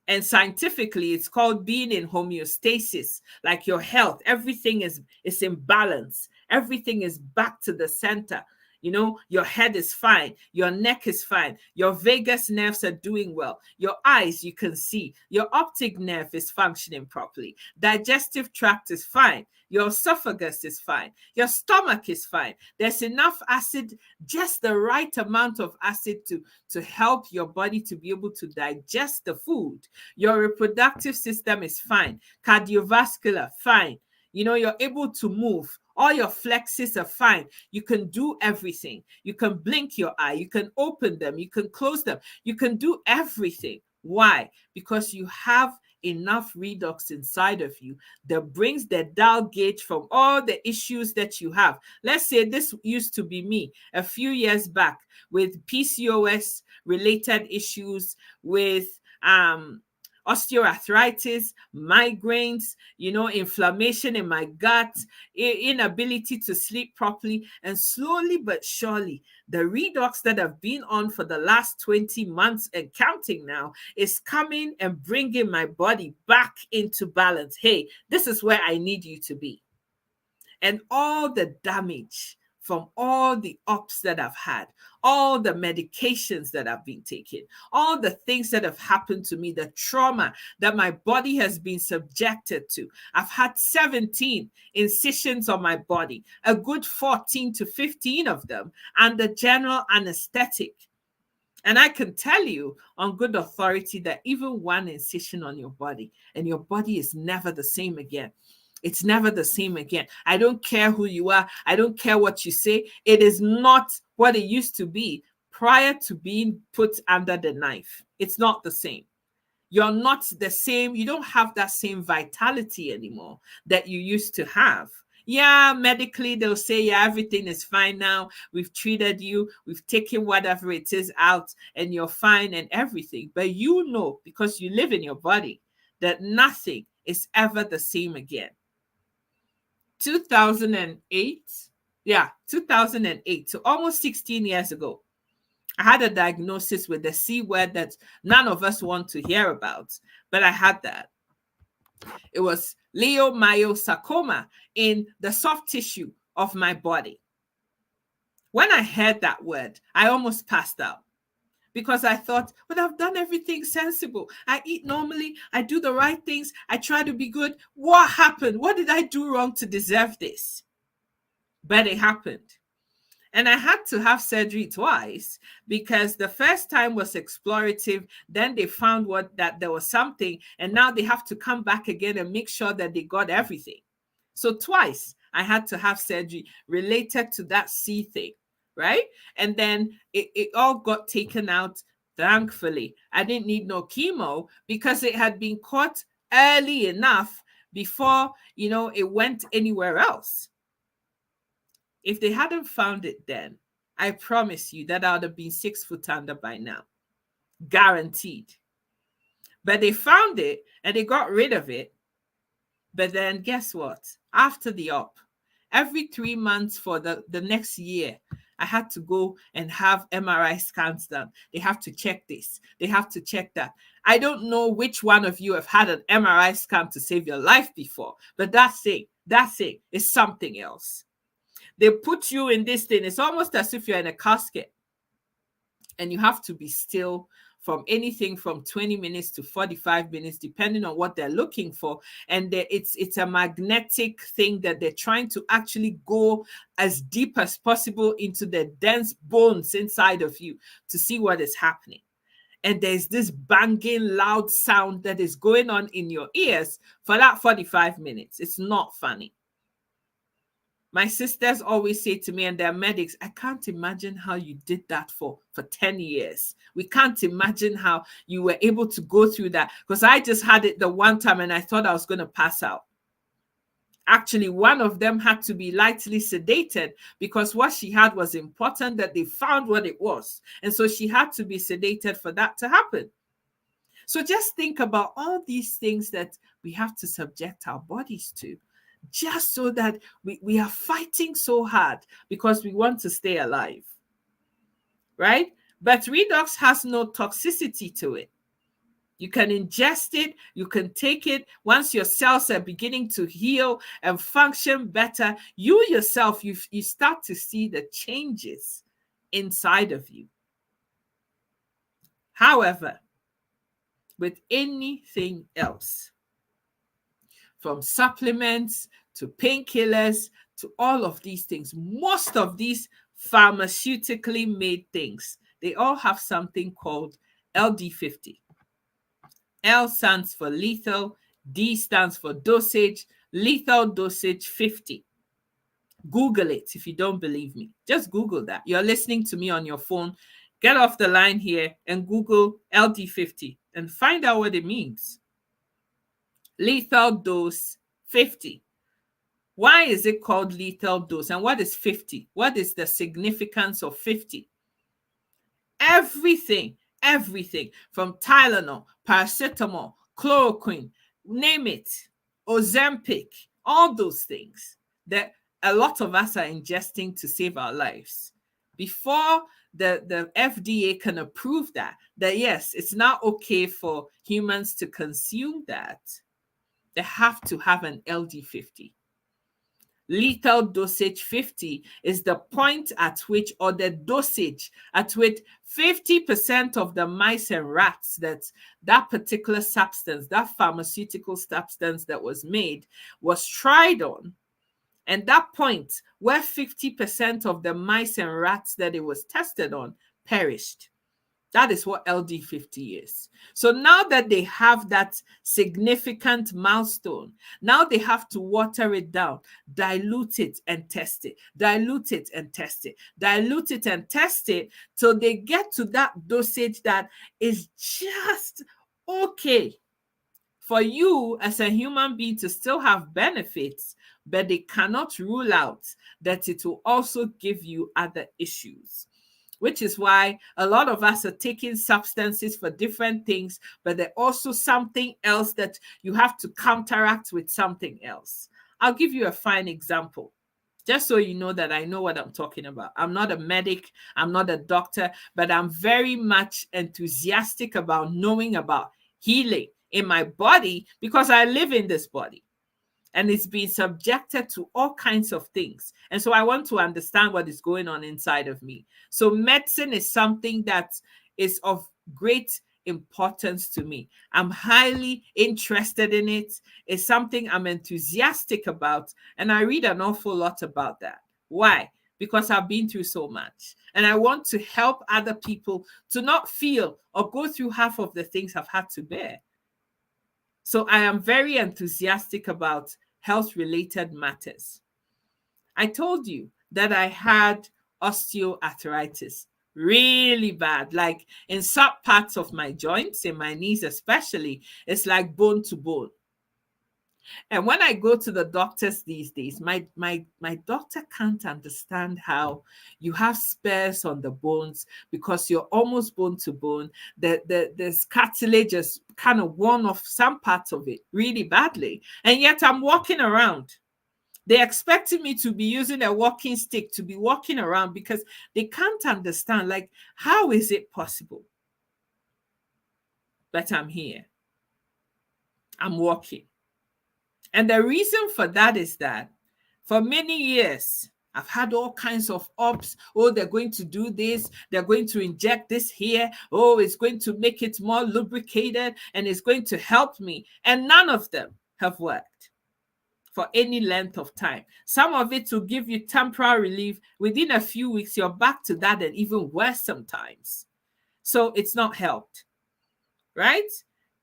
And scientifically, it's called being in homeostasis, like your health, everything is in balance. Everything is back to the center. You know, your head is fine. Your neck is fine. Your vagus nerves are doing well. Your eyes, you can see. Your optic nerve is functioning properly. Digestive tract is fine. Your esophagus is fine. Your stomach is fine. There's enough acid, just the right amount of acid to help your body to be able to digest the food. Your reproductive system is fine. Cardiovascular, fine. You know, you're able to move. All your flexes are fine. You can do everything. You can blink your eye. You can open them. You can close them. You can do everything. Why? Because you have enough redox inside of you that brings the dial gauge from all the issues that you have. Let's say this used to be me a few years back with PCOS related issues, with osteoarthritis, migraines, inflammation in my gut, inability to sleep properly. And slowly but surely, the redox that I've been on for the last 20 months and counting now is coming and bringing my body back into balance. Hey, this is where I need you to be. And all the damage from all the ups that I've had, all the medications that I've been taking, all the things that have happened to me, the trauma that my body has been subjected to. I've had 17 incisions on my body, a good 14 to 15 of them, and the general anesthetic. And I can tell you on good authority that even one incision on your body, and your body is never the same again. It's never the same again. I don't care who you are. I don't care what you say. It is not what it used to be prior to being put under the knife. It's not the same. You're not the same. You don't have that same vitality anymore that you used to have. Yeah, medically, they'll say, yeah, everything is fine now. We've treated you. We've taken whatever it is out and you're fine and everything. But you know, because you live in your body, that nothing is ever the same again. 2008, 2008, so almost 16 years ago, I had a diagnosis with the C word that none of us want to hear about, but I had that. It was leiomyosarcoma in the soft tissue of my body. When I heard that word, I almost passed out because I thought, but I've done everything sensible. I eat normally. I do the right things. I try to be good. What happened? What did I do wrong to deserve this? But it happened. And I had to have surgery twice because the first time was explorative. Then they found that there was something. And now they have to come back again and make sure that they got everything. So twice I had to have surgery related to that C thing, right? And then it all got taken out. Thankfully, I didn't need no chemo because it had been caught early enough before, it went anywhere else. If they hadn't found it then, I promise you that I would have been 6 foot under by now. Guaranteed. But they found it and they got rid of it. But then guess what? After the op, every 3 months for the next year, I had to go and have MRI scans done. They have to check this. They have to check that. I don't know which one of you have had an MRI scan to save your life before, but that thing is something else. They put you in this thing. It's almost as if you're in a casket and you have to be still from anything from 20 minutes to 45 minutes, depending on what they're looking for. And it's a magnetic thing that they're trying to actually go as deep as possible into the dense bones inside of you to see what is happening. And there's this banging loud sound that is going on in your ears for that 45 minutes. It's not funny. My sisters always say to me, and they're medics, I can't imagine how you did that for 10 years. We can't imagine how you were able to go through that. Because I just had it the one time and I thought I was going to pass out. Actually, one of them had to be lightly sedated because what she had was important, that they found what it was. And so she had to be sedated for that to happen. So just think about all these things that we have to subject our bodies to, just so that we are fighting so hard because we want to stay alive, right? But redox has no toxicity to it. You can ingest it, you can take it. Once your cells are beginning to heal and function better, you yourself, you start to see the changes inside of you. However, with anything else, from supplements to painkillers to all of these things, most of these pharmaceutically made things, they all have something called LD50. L stands for lethal, D stands for dosage, lethal dosage 50. Google it if you don't believe me. Just Google that. You're listening to me on your phone. Get off the line here and Google LD50 and find out what it means. Lethal dose 50. Why is it called lethal dose? And what is 50? What is the significance of 50? Everything from Tylenol, paracetamol, chloroquine, name it, Ozempic, all those things that a lot of us are ingesting to save our lives. Before the FDA can approve that yes, it's not okay for humans to consume that, they have to have an LD50. Lethal dosage 50 is the point at which, or the dosage at which 50% of the mice and rats that particular substance, that pharmaceutical substance that was made, was tried on. And that point where 50% of the mice and rats that it was tested on perished. That is what LD50 is. So now that they have that significant milestone, now they have to water it down, dilute it and test it, dilute it and test it, dilute it and test it till they get to that dosage that is just okay for you as a human being to still have benefits, but they cannot rule out that it will also give you other issues. Which is why a lot of us are taking substances for different things, but there's also something else that you have to counteract with something else. I'll give you a fine example, just so you know that I know what I'm talking about. I'm not a medic, I'm not a doctor, but I'm very much enthusiastic about knowing about healing in my body because I live in this body. And it's being subjected to all kinds of things. And so I want to understand what is going on inside of me. So medicine is something that is of great importance to me. I'm highly interested in it. It's something I'm enthusiastic about. And I read an awful lot about that. Why? Because I've been through so much. And I want to help other people to not feel or go through half of the things I've had to bear. So I am very enthusiastic about health-related matters. I told you that I had osteoarthritis, really bad, like in some parts of my joints, in my knees especially, it's like bone to bone. And when I go to the doctors these days, my doctor can't understand how you have spares on the bones because you're almost bone to bone. The cartilage is kind of worn off some parts of it really badly. And yet I'm walking around. They expected me to be using a walking stick to be walking around because they can't understand, like, how is it possible? But I'm here. I'm walking. And the reason for that is that for many years, I've had all kinds of ups. Oh, they're going to do this. They're going to inject this here. Oh, it's going to make it more lubricated and it's going to help me. And none of them have worked for any length of time. Some of it will give you temporary relief. Within a few weeks, you're back to that and even worse sometimes. So it's not helped, right?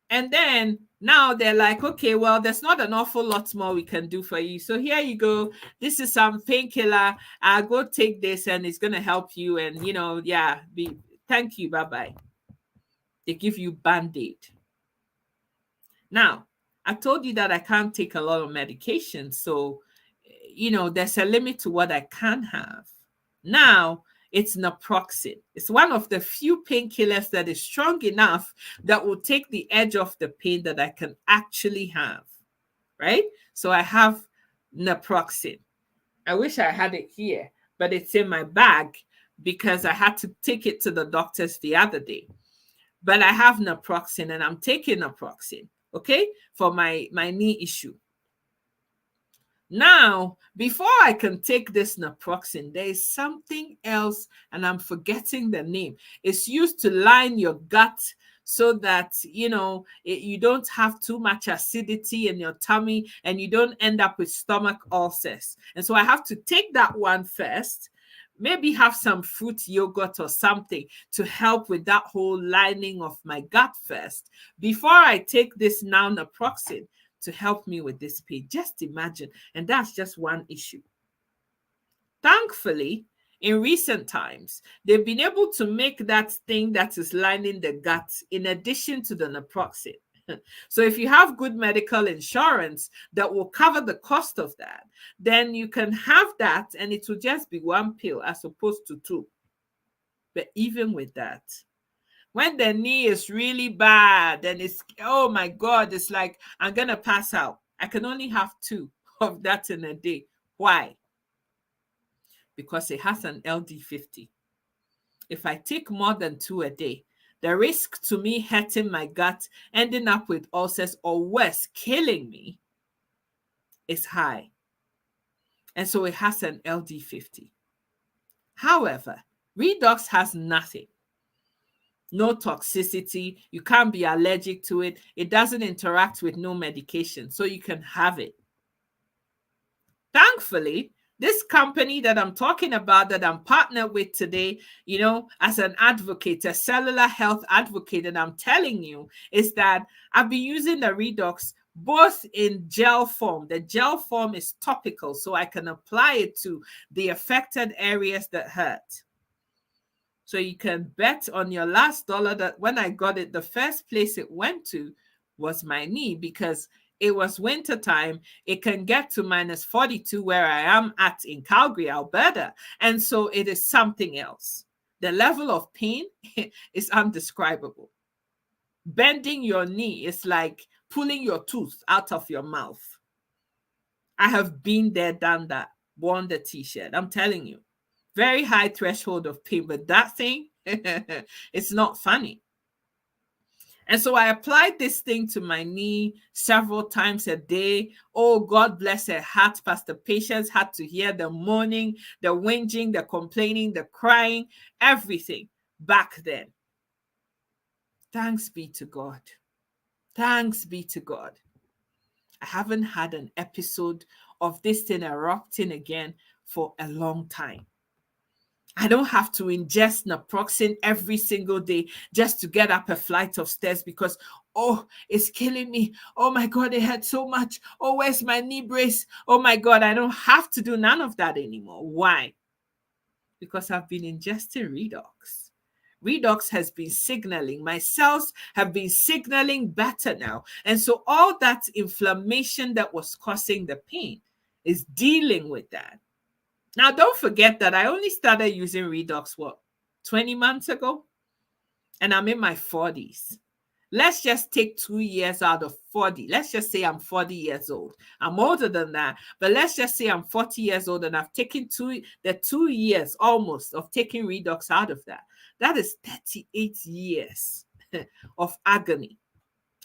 And then now they're like, okay, well, there's not an awful lot more we can do for you. So here you go. This is some painkiller. Go take this and it's going to help you. And, thank you. Bye-bye. They give you Band-Aid. Now, I told you that I can't take a lot of medication. So, there's a limit to what I can have. Now, it's naproxen. It's one of the few painkillers that is strong enough that will take the edge off the pain that I can actually have, right? So I have naproxen. I wish I had it here, but it's in my bag because I had to take it to the doctors the other day. But I have naproxen and I'm taking naproxen, okay, for my knee issue. Now, before I can take this naproxen, there is something else, and I'm forgetting the name. It's used to line your gut so that, you don't have too much acidity in your tummy and you don't end up with stomach ulcers. And so I have to take that one first, maybe have some fruit yogurt or something to help with that whole lining of my gut first, before I take this now naproxen to help me with this pain. Just imagine. And that's just one issue. Thankfully, in recent times, they've been able to make that thing that is lining the gut in addition to the naproxen. So if you have good medical insurance that will cover the cost of that, then you can have that and it will just be one pill as opposed to two. But even with that, When the knee is really bad and it's, oh my God, it's like I'm going to pass out. I can only have 2 of that in a day. Why? Because it has an LD50. If I take more than 2 a day, the risk to me hurting my gut, ending up with ulcers, or worse, killing me is high. And so it has an LD50. However, Redox has nothing. No toxicity. You can't be allergic to it. It doesn't interact with no medication, so you can have it. Thankfully, this company that I'm talking about, that I'm partnered with today, as an advocate, a cellular health advocate, and I'm telling you, is that I've been using the Redox both in gel form. The gel form is topical, so I can apply it to the affected areas that hurt. So you can bet on your last dollar that when I got it, the first place it went to was my knee, because it was winter time. It can get to minus 42 where I am at in Calgary, Alberta. And so it is something else. The level of pain is undescribable. Bending your knee is like pulling your tooth out of your mouth. I have been there, done that, worn the t-shirt. I'm telling you. Very high threshold of pain, but that thing, it's not funny. And so I applied this thing to my knee several times a day. Oh, God bless her heart. Pastor Patience had to hear the moaning, the whinging, the complaining, the crying, everything back then. Thanks be to God. Thanks be to God. I haven't had an episode of this thing erupting again for a long time. I don't have to ingest naproxen every single day just to get up a flight of stairs because, oh, it's killing me. Oh my God, it hurt so much. Oh, where's my knee brace? Oh my God, I don't have to do none of that anymore. Why? Because I've been ingesting Redox. Redox has been signaling. My cells have been signaling better now. And so all that inflammation that was causing the pain is dealing with that. Now, don't forget that I only started using Redox, 20 months ago? And I'm in my 40s. Let's just take 2 years out of 40. Let's just say I'm 40 years old. I'm older than that, but let's just say I'm 40 years old and I've taken 2 years almost of taking Redox out of that. That is 38 years of agony.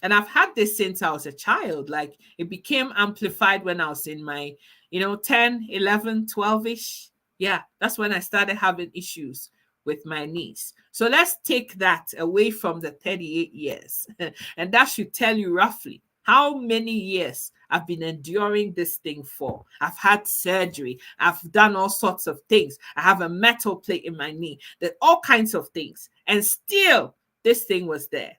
And I've had this since I was a child. Like, it became amplified when I was in my, 10, 11, 12-ish. Yeah, that's when I started having issues with my knees. So let's take that away from the 38 years. And that should tell you roughly how many years I've been enduring this thing for. I've had surgery. I've done all sorts of things. I have a metal plate in my knee. There's all kinds of things. And still, this thing was there.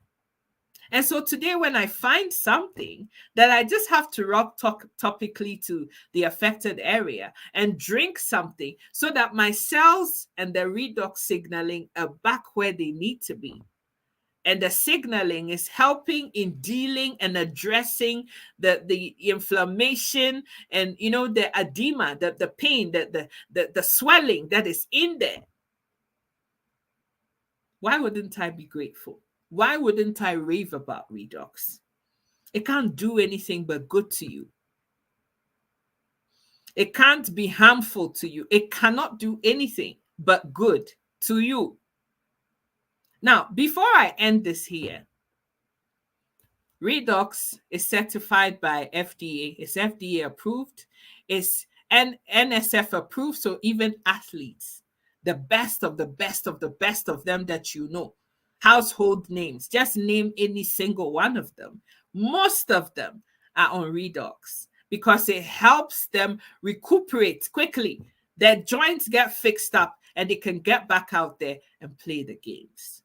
And so today, when I find something that I just have to rub topically to the affected area and drink something so that my cells and the Redox signaling are back where they need to be. And the signaling is helping in dealing and addressing the inflammation and, the edema, the pain, the swelling that is in there. Why wouldn't I be grateful? Why wouldn't I rave about Redox? It can't do anything but good to you. It can't be harmful to you. It cannot do anything but good to you. Now, before I end this here, Redox is certified by FDA. It's FDA approved. It's NSF approved. So even athletes, the best of the best of the best of them that you know, household names, just name any single one of them. Most of them are on Redox because it helps them recuperate quickly. Their joints get fixed up and they can get back out there and play the games.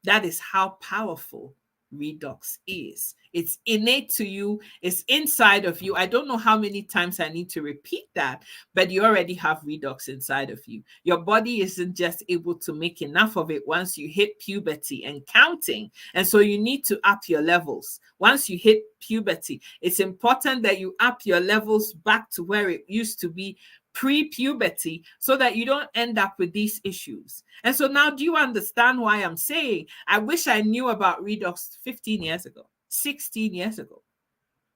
That is how powerful Redox is. It's innate to you. It's inside of you. I don't know how many times I need to repeat that, but you already have Redox inside of you. Your body isn't just able to make enough of it once you hit puberty and counting. And so you need to up your levels. Once you hit puberty, it's important that you up your levels back to where it used to be pre-puberty so that you don't end up with these issues. And so now, do you understand why I'm saying I wish I knew about redox 15 years ago, 16 years ago?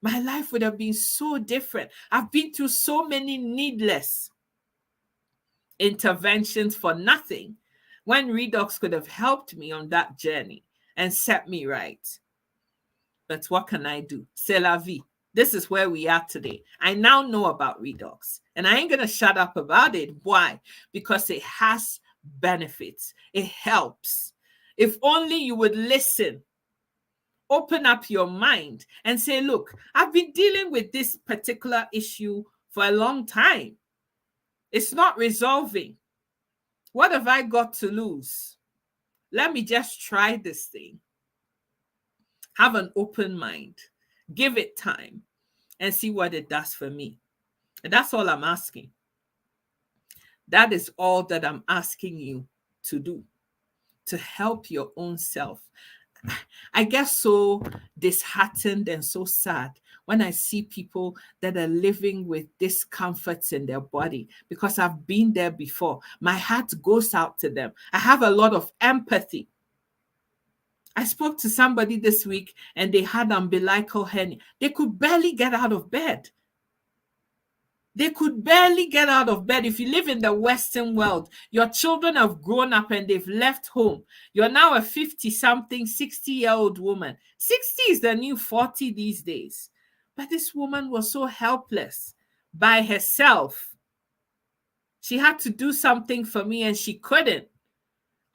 My life would have been so different. I've been through so many needless interventions for nothing, when redox could have helped me on that journey and set me right. But what can I do? C'est la vie. This is where we are today. I now know about redox, and I ain't going to shut up about it. Why? Because it has benefits. It helps. If only you would listen, open up your mind and say, look, I've been dealing with this particular issue for a long time. It's not resolving. What have I got to lose? Let me just try this thing. Have an open mind. Give it time and see what it does for me. And that's all I'm asking. That is all that I'm asking you to do, to help your own self. I get so disheartened and so sad when I see people that are living with discomforts in their body, because I've been there before. My heart goes out to them. I have a lot of empathy. I spoke to somebody this week and they had umbilical hernia. They could barely get out of bed. They could barely get out of bed. If you live in the Western world, your children have grown up and they've left home. You're now a 50-something, 60-year-old woman. 60 is the new 40 these days. But this woman was so helpless by herself. She had to do something for me and she couldn't.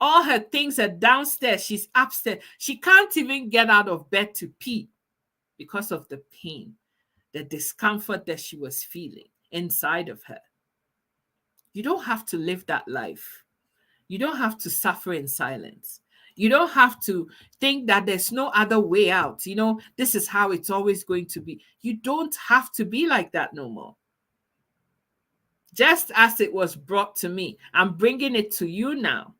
All her things are downstairs. She's upstairs. She can't even get out of bed to pee because of the pain, the discomfort that she was feeling inside of her. You don't have to live that life. You don't have to suffer in silence. You don't have to think that there's no other way out. You know, this is how it's always going to be. You don't have to be like that no more. Just as it was brought to me, I'm bringing it to you now.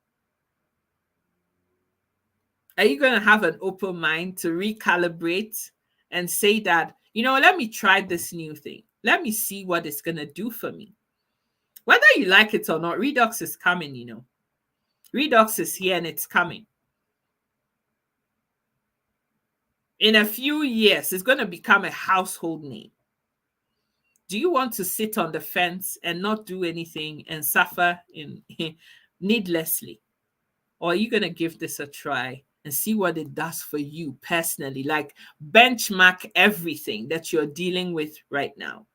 Are you going to have an open mind to recalibrate and say that, you know, let me try this new thing. Let me see what it's going to do for me. Whether you like it or not, redox is coming, you know. Redox is here and it's coming. In a few years, it's going to become a household name. Do you want to sit on the fence and not do anything and suffer needlessly? Or are you going to give this a try and see what it does for you personally? Like, benchmark everything that you're dealing with right now.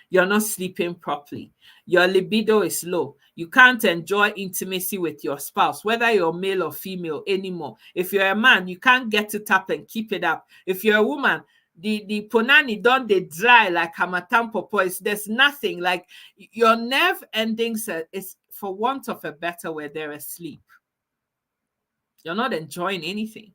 You're not sleeping properly. Your libido is low. You can't enjoy intimacy with your spouse, whether you're male or female anymore. If you're a man, you can't get it up and keep it up. If you're a woman, the ponani don't they dry like hamatan popo. There's nothing. Like, your nerve endings is, for want of a better word, they're asleep. You're not enjoying anything.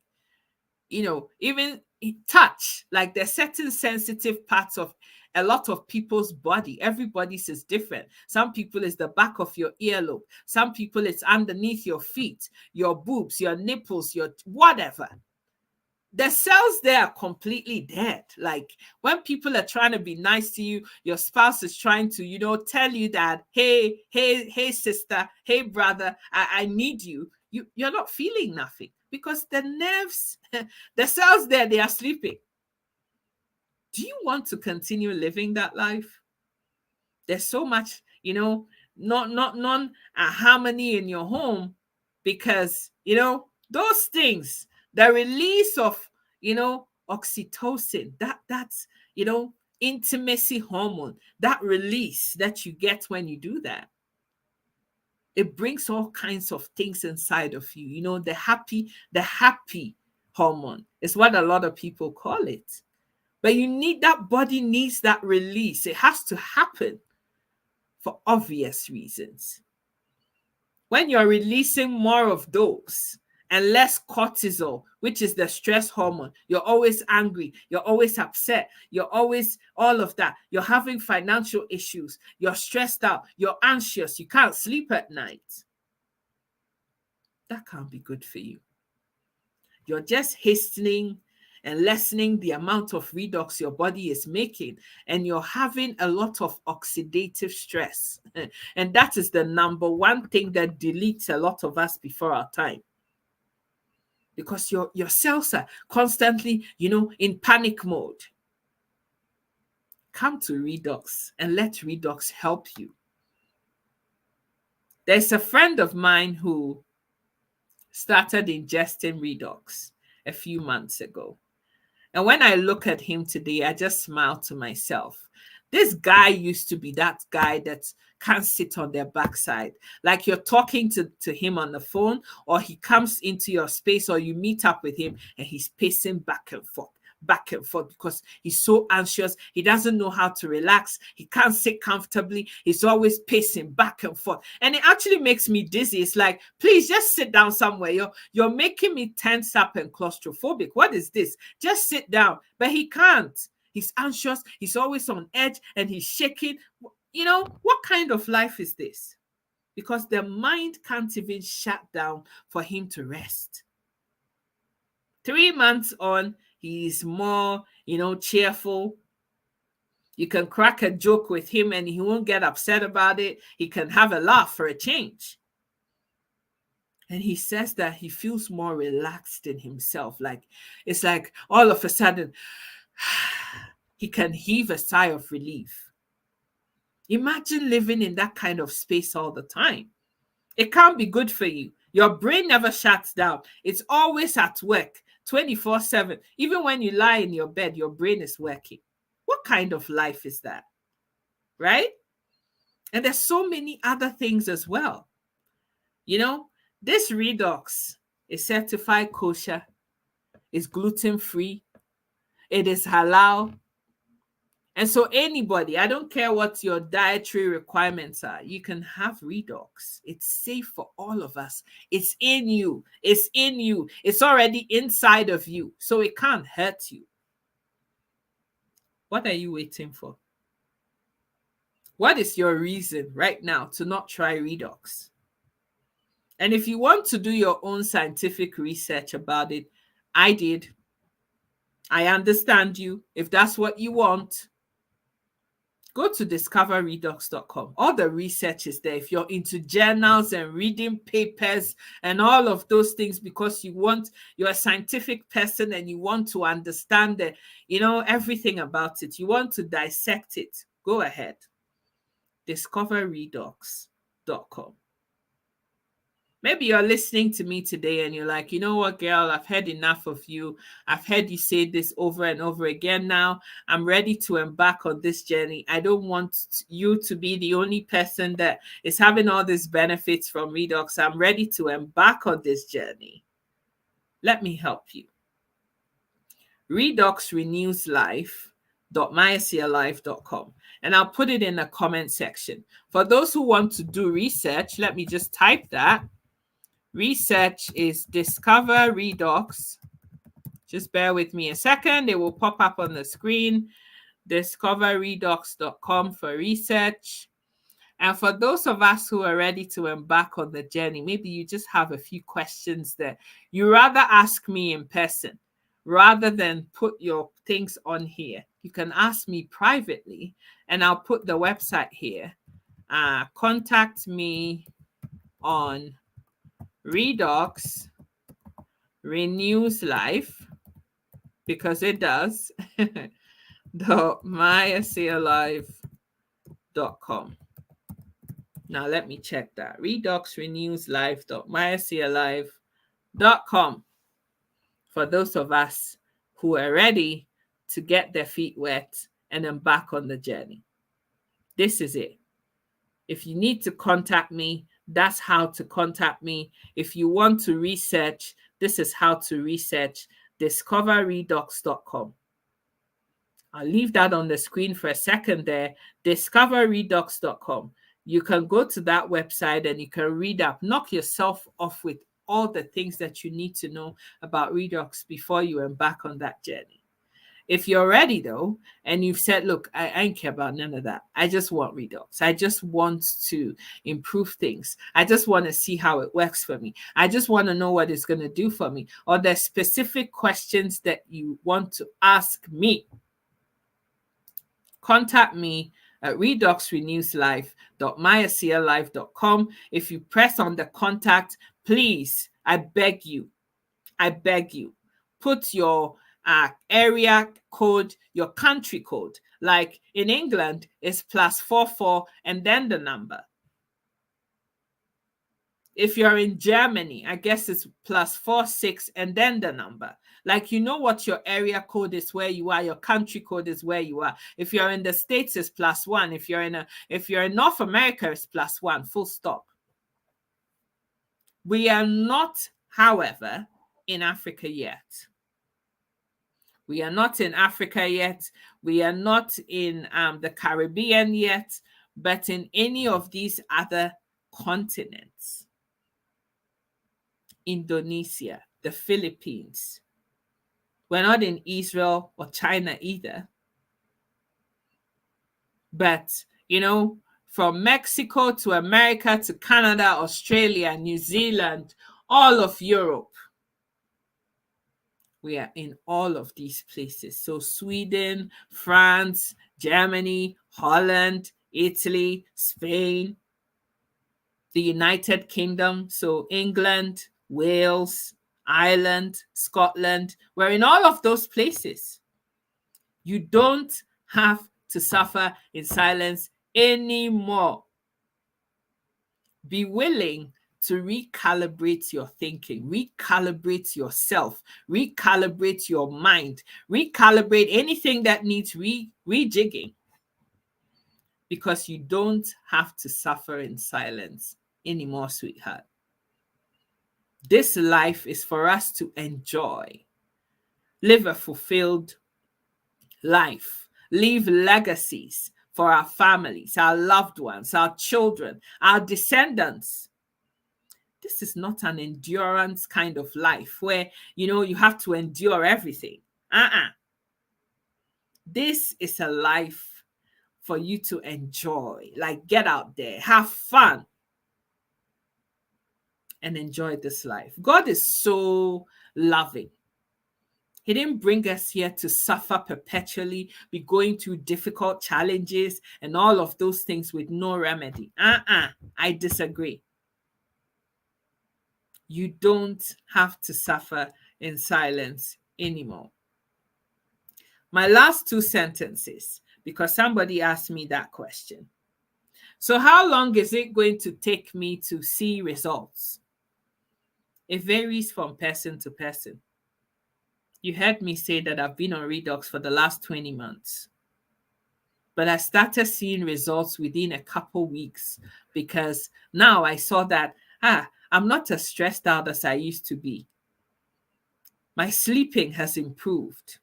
You know, even touch, like there's certain sensitive parts of a lot of people's body. Everybody's is different. Some people it's the back of your earlobe. Some people it's underneath your feet, your boobs, your nipples, your whatever. The cells there are completely dead. Like, when people are trying to be nice to you, your spouse is trying to, you know, tell you that, hey, sister, hey, brother, I need you. You're not feeling nothing because the nerves, the cells there, they are sleeping. Do you want to continue living that life? There's so much, you know, non harmony in your home because, you know, those things, the release of, you know, oxytocin, that's, you know, intimacy hormone, that release that you get when you do that. It brings all kinds of things inside of you. You know, the happy hormone is what a lot of people call it. But you need, that body needs that release. It has to happen for obvious reasons. When you're releasing more of those and less cortisol, which is the stress hormone, you're always angry, you're always upset, you're always all of that. You're having financial issues, you're stressed out, you're anxious, you can't sleep at night. That can't be good for you. You're just hastening and lessening the amount of redox your body is making, and you're having a lot of oxidative stress. And that is the number one thing that deletes a lot of us before our time. Because your cells are constantly, in panic mode. Come to Redox and let Redox help you. There's a friend of mine who started ingesting Redox a few months ago. And when I look at him today, I just smile to myself. This guy used to be that guy that can't sit on their backside. Like you're talking to him on the phone, or he comes into your space, or you meet up with him and he's pacing back and forth because he's so anxious. He doesn't know how to relax. He can't sit comfortably. He's always pacing back and forth. And it actually makes me dizzy. It's like, please just sit down somewhere. You're making me tense up and claustrophobic. What is this? Just sit down. But he can't. He's anxious. He's always on edge and he's shaking. What kind of life is this? Because the mind can't even shut down for him to rest. 3 months on, he's more, cheerful. You can crack a joke with him and he won't get upset about it. He can have a laugh for a change. And he says that he feels more relaxed in himself. It's like all of a sudden, he can heave a sigh of relief. Imagine living in that kind of space all the time. It can't be good for you. Your brain never shuts down. It's always at work, 24/7. Even when you lie in your bed, your brain is working. What kind of life is that? Right? And there's so many other things as well. This Redox is certified kosher, it's gluten-free, it is halal. And so anybody, I don't care what your dietary requirements are, you can have Redox. It's safe for all of us. It's in you. It's in you. It's already inside of you. So it can't hurt you. What are you waiting for? What is your reason right now to not try Redox? And if you want to do your own scientific research about it, I did. I understand you. If that's what you want, go to discoverredox.com. All the research is there. If you're into journals and reading papers and all of those things because you're a scientific person and you want to understand everything about it, you want to dissect it, go ahead. Discoverredox.com. Maybe you're listening to me today and you're like, you know what, girl, I've heard enough of you. I've heard you say this over and over again now. I'm ready to embark on this journey. I don't want you to be the only person that is having all these benefits from Redox. I'm ready to embark on this journey. Let me help you. Redox renews life.mysealife.com. And I'll put it in the comment section. For those who want to do research, let me just type that. Research is Discover Redox. Just bear with me a second. It will pop up on the screen. Discoverredox.com for research. And for those of us who are ready to embark on the journey, maybe you just have a few questions that you rather ask me in person rather than put your things on here. You can ask me privately, and I'll put the website here. Contact me on Redox renews life, because it does. .mysealife.com. Now let me check that. Redox renews life.mysealife.com. For those of us who are ready to get their feet wet and embark on the journey. This is it. If you need to contact me, that's how to contact me. If you want to research, this is how to research. Discoverredox.com. I'll leave that on the screen for a second there. Discoverredox.com. You can go to that website and you can read up. Knock yourself off with all the things that you need to know about Redox before you embark on that journey. If you're ready though, and you've said, look, I ain't care about none of that. I just want redox. I just want to improve things. I just want to see how it works for me. I just want to know what it's going to do for me. Or there's specific questions that you want to ask me. Contact me at redoxrenewslife.myaclife.com. If you press on the contact, please, I beg you, put your area code, your country code. Like in England, it's +44 and then the number. If you're in Germany, I guess it's +46 and then the number. Like, you know what your area code is where you are, your country code is where you are. If you're in the States, it's +1. If you're in North America, it's +1, full stop. We are not, however, in Africa yet. We are not in Africa yet. We are not in the Caribbean yet, but in any of these other continents. Indonesia, the Philippines. We're not in Israel or China either. But, from Mexico to America to Canada, Australia, New Zealand, all of Europe, we are in all of these places. So Sweden, France, Germany, Holland, Italy, Spain, the United Kingdom, so England, Wales, Ireland, Scotland. We're in all of those places. You don't have to suffer in silence anymore. Be willing to recalibrate your thinking, recalibrate yourself, recalibrate your mind, recalibrate anything that needs rejigging, because you don't have to suffer in silence anymore, sweetheart. This life is for us to enjoy, live a fulfilled life, leave legacies for our families, our loved ones, our children, our descendants. This is not an endurance kind of life where, you have to endure everything. This is a life for you to enjoy. Like, get out there, have fun, and enjoy this life. God is so loving. He didn't bring us here to suffer perpetually, be going through difficult challenges and all of those things with no remedy. I disagree. You don't have to suffer in silence anymore. My last two sentences, because somebody asked me that question. So how long is it going to take me to see results? It varies from person to person. You heard me say that I've been on redox for the last 20 months. But I started seeing results within a couple weeks, because now I saw that, I'm not as stressed out as I used to be. My sleeping has improved.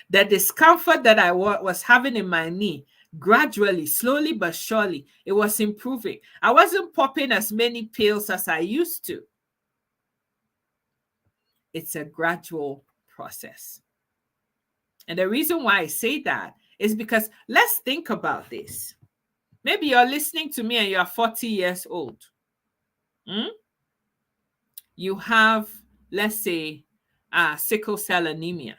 The discomfort that I was having in my knee, gradually, slowly but surely, it was improving. I wasn't popping as many pills as I used to. It's a gradual process. And the reason why I say that is because let's think about this. Maybe you're listening to me and you're 40 years old. You have, let's say, sickle cell anemia,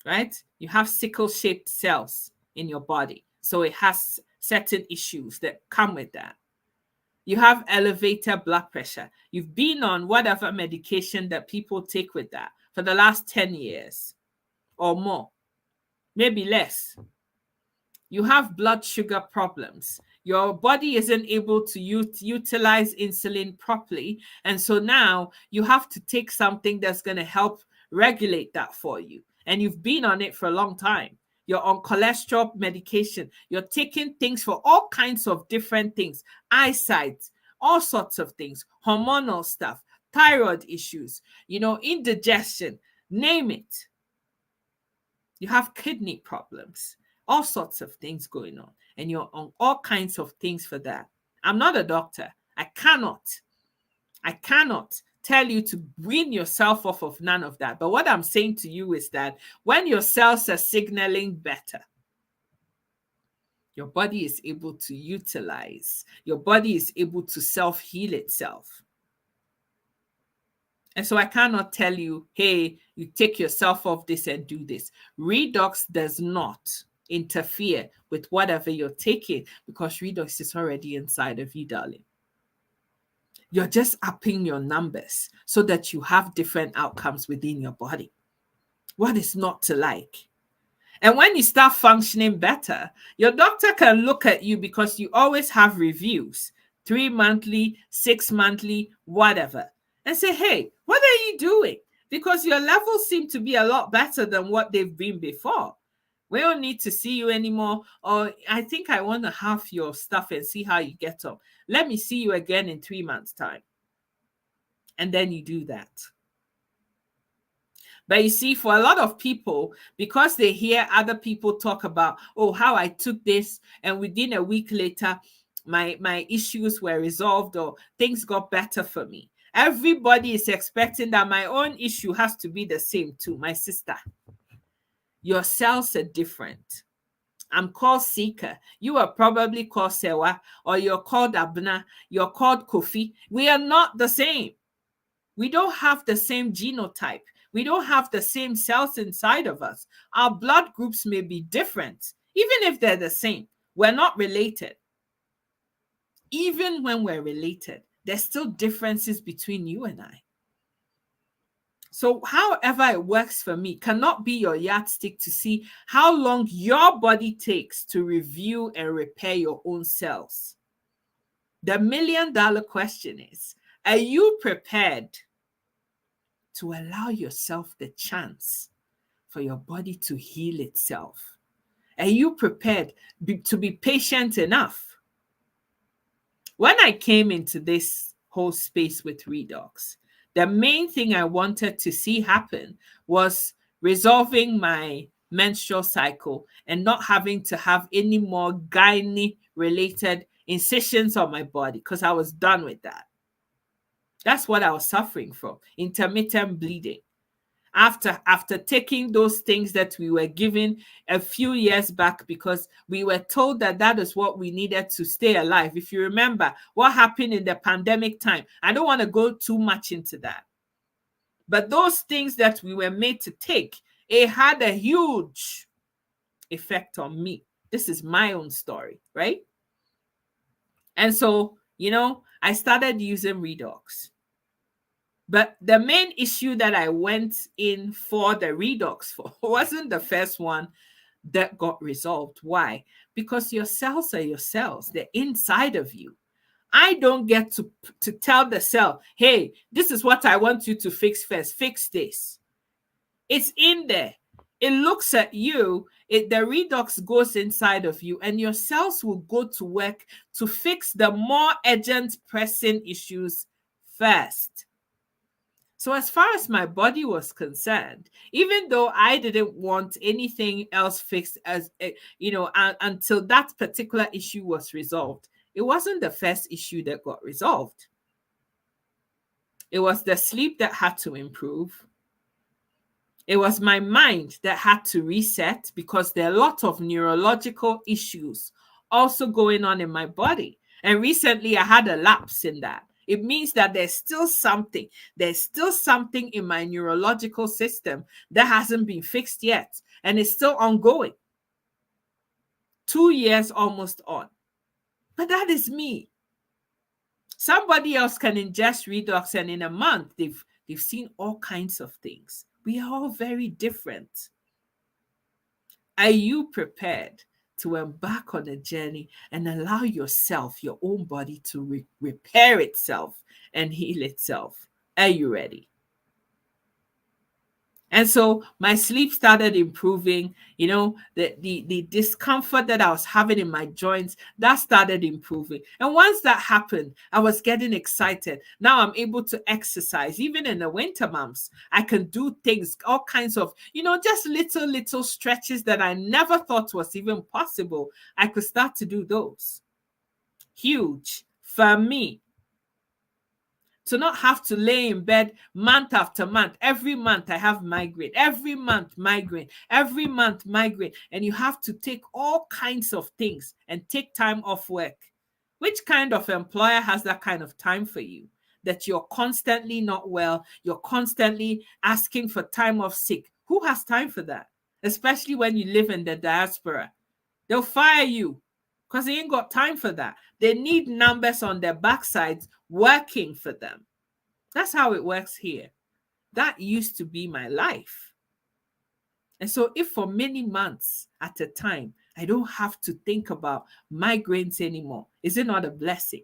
right? You have sickle-shaped cells in your body. So it has certain issues that come with that. You have elevated blood pressure. You've been on whatever medication that people take with that for the last 10 years or more, maybe less. You have blood sugar problems. Your body isn't able to utilize insulin properly. And so now you have to take something that's going to help regulate that for you. And you've been on it for a long time. You're on cholesterol medication. You're taking things for all kinds of different things, eyesight, all sorts of things, hormonal stuff, thyroid issues, indigestion, name it. You have kidney problems, all sorts of things going on, and you're on all kinds of things for that. I'm not a doctor. I cannot tell you to wean yourself off of none of that. But what I'm saying to you is that when your cells are signaling better, your body is able to utilize, your body is able to self-heal itself. And so I cannot tell you, hey, you take yourself off this and do this. Redox does not interfere with whatever you're taking because redox is already inside of you, darling. You're just upping your numbers so that you have different outcomes within your body. What is not to like? And when you start functioning better, your doctor can look at you because you always have reviews, 3 monthly, 6 monthly, whatever, and say, hey, what are you doing? Because your levels seem to be a lot better than what they've been before. We don't need to see you anymore. Or I think I want to have your stuff and see how you get on. Let me see you again in 3 months' time. And then you do that. But you see, for a lot of people, because they hear other people talk about, oh, how I took this, and within a week later, my issues were resolved or things got better for me. Everybody is expecting that my own issue has to be the same too, my sister. Your cells are different. I'm called Seeker. You are probably called Sewa, or you're called Abna, you're called Kofi. We are not the same. We don't have the same genotype. We don't have the same cells inside of us. Our blood groups may be different. Even if they're the same, we're not related. Even when we're related, there's still differences between you and I. So however it works for me cannot be your yardstick to see how long your body takes to review and repair your own cells. The $1 million question is, are you prepared to allow yourself the chance for your body to heal itself? Are you prepared to be patient enough? When I came into this whole space with redox, the main thing I wanted to see happen was resolving my menstrual cycle and not having to have any more gynae-related incisions on my body because I was done with that. That's what I was suffering from, intermittent bleeding. After taking those things that we were given a few years back because we were told that that is what we needed to stay alive. If you remember what happened in the pandemic time, I don't want to go too much into that. But those things that we were made to take, it had a huge effect on me. This is my own story, right? And so, I started using redox. But the main issue that I went in for the redox for wasn't the first one that got resolved. Why? Because your cells are your cells. They're inside of you. I don't get to tell the cell, hey, this is what I want you to fix first. Fix this. It's in there. It looks at you. The redox goes inside of you, and your cells will go to work to fix the more urgent, pressing issues first. So as far as my body was concerned, even though I didn't want anything else fixed until that particular issue was resolved, it wasn't the first issue that got resolved. It was the sleep that had to improve. It was my mind that had to reset because there are a lot of neurological issues also going on in my body. And recently I had a lapse in that. It means that there's still something in my neurological system that hasn't been fixed yet. And it's still ongoing. 2 years almost on. But that is me. Somebody else can ingest redox and in a month, they've seen all kinds of things. We are all very different. Are you prepared to embark on a journey and allow yourself, your own body to repair itself and heal itself? Are you ready? And so my sleep started improving, the discomfort that I was having in my joints, that started improving. And once that happened, I was getting excited. Now I'm able to exercise. Even in the winter months, I can do things, all kinds of, just little stretches that I never thought was even possible. I could start to do those. Huge for me. To not have to lay in bed month after month. Every month I have migraine. Every month migraine. Every month migraine. And you have to take all kinds of things and take time off work. Which kind of employer has that kind of time for you? That you're constantly not well, you're constantly asking for time off sick. Who has time for that? Especially when you live in the diaspora. They'll fire you because they ain't got time for that. They need numbers on their backsides working for them. That's how it works here. That used to be my life. And so if for many months at a time, I don't have to think about migraines anymore, is it not a blessing?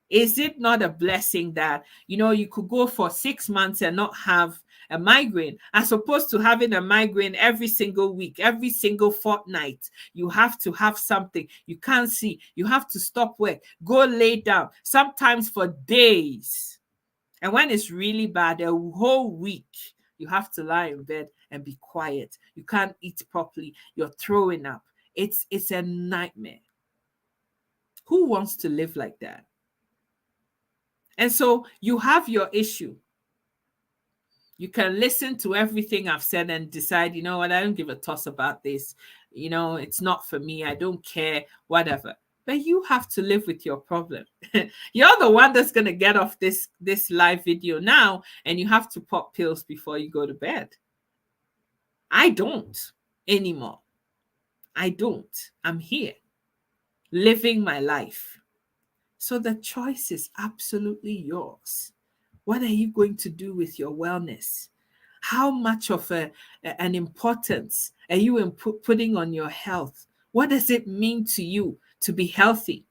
Is it not a blessing that, you could go for 6 months and not have a migraine, as opposed to having a migraine every single week, every single fortnight? You have to have something. You can't see. You have to stop work, go lay down, sometimes for days. And when it's really bad, a whole week, you have to lie in bed and be quiet. You can't eat properly. You're throwing up. It's a nightmare. Who wants to live like that? And so you have your issue. You can listen to everything I've said and decide, you know what, I don't give a toss about this. It's not for me. I don't care, whatever. But you have to live with your problem. You're the one that's going to get off this live video now, and you have to pop pills before you go to bed. I don't anymore. I don't. I'm here living my life. So the choice is absolutely yours. What are you going to do with your wellness? How much of an importance are you putting on your health? What does it mean to you to be healthy?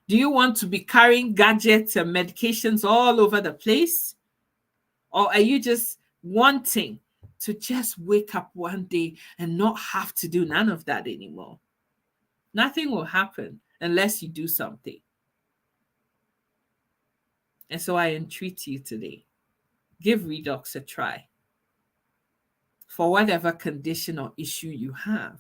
Do you want to be carrying gadgets and medications all over the place? Or are you just wanting to just wake up one day and not have to do none of that anymore? Nothing will happen unless you do something. And so I entreat you today, give Redox a try for whatever condition or issue you have.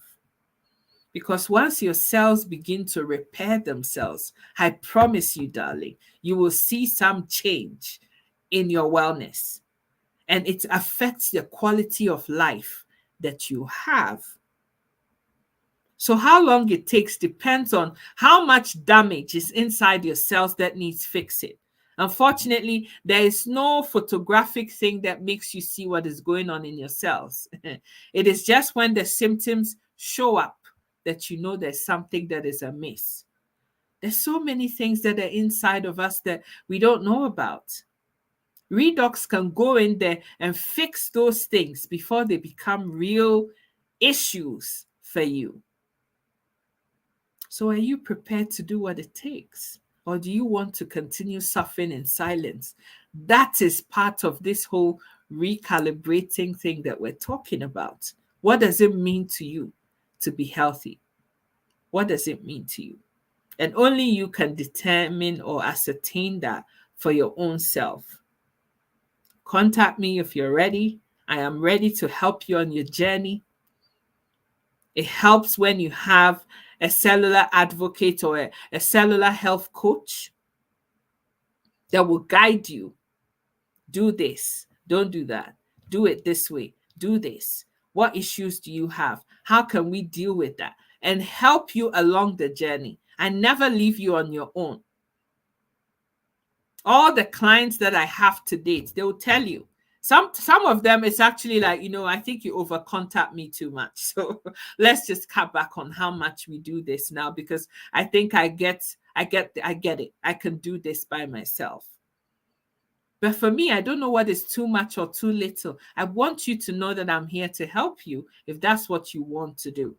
Because once your cells begin to repair themselves, I promise you, darling, you will see some change in your wellness. And it affects the quality of life that you have. So how long it takes depends on how much damage is inside your cells that needs fixing. Unfortunately, there is no photographic thing that makes you see what is going on in your cells. It is just when the symptoms show up that you know there's something that is amiss. There's so many things that are inside of us that we don't know about. Redox can go in there and fix those things before they become real issues for you. So are you prepared to do what it takes? Or do you want to continue suffering in silence? That is part of this whole recalibrating thing that we're talking about. What does it mean to you to be healthy? What does it mean to you? And only you can determine or ascertain that for your own self. Contact me if you're ready. I am ready to help you on your journey. It helps when you have a cellular advocate or a cellular health coach that will guide you. Do this, don't do that. Do it this way, do this. What issues do you have? How can we deal with that? And help you along the journey. I never leave you on your own. All the clients that I have to date, they will tell you. Some of them, it's actually like, I think you over contact me too much. So let's just cut back on how much we do this now, because I think I get it. I can do this by myself. But for me, I don't know what is too much or too little. I want you to know that I'm here to help you if that's what you want to do.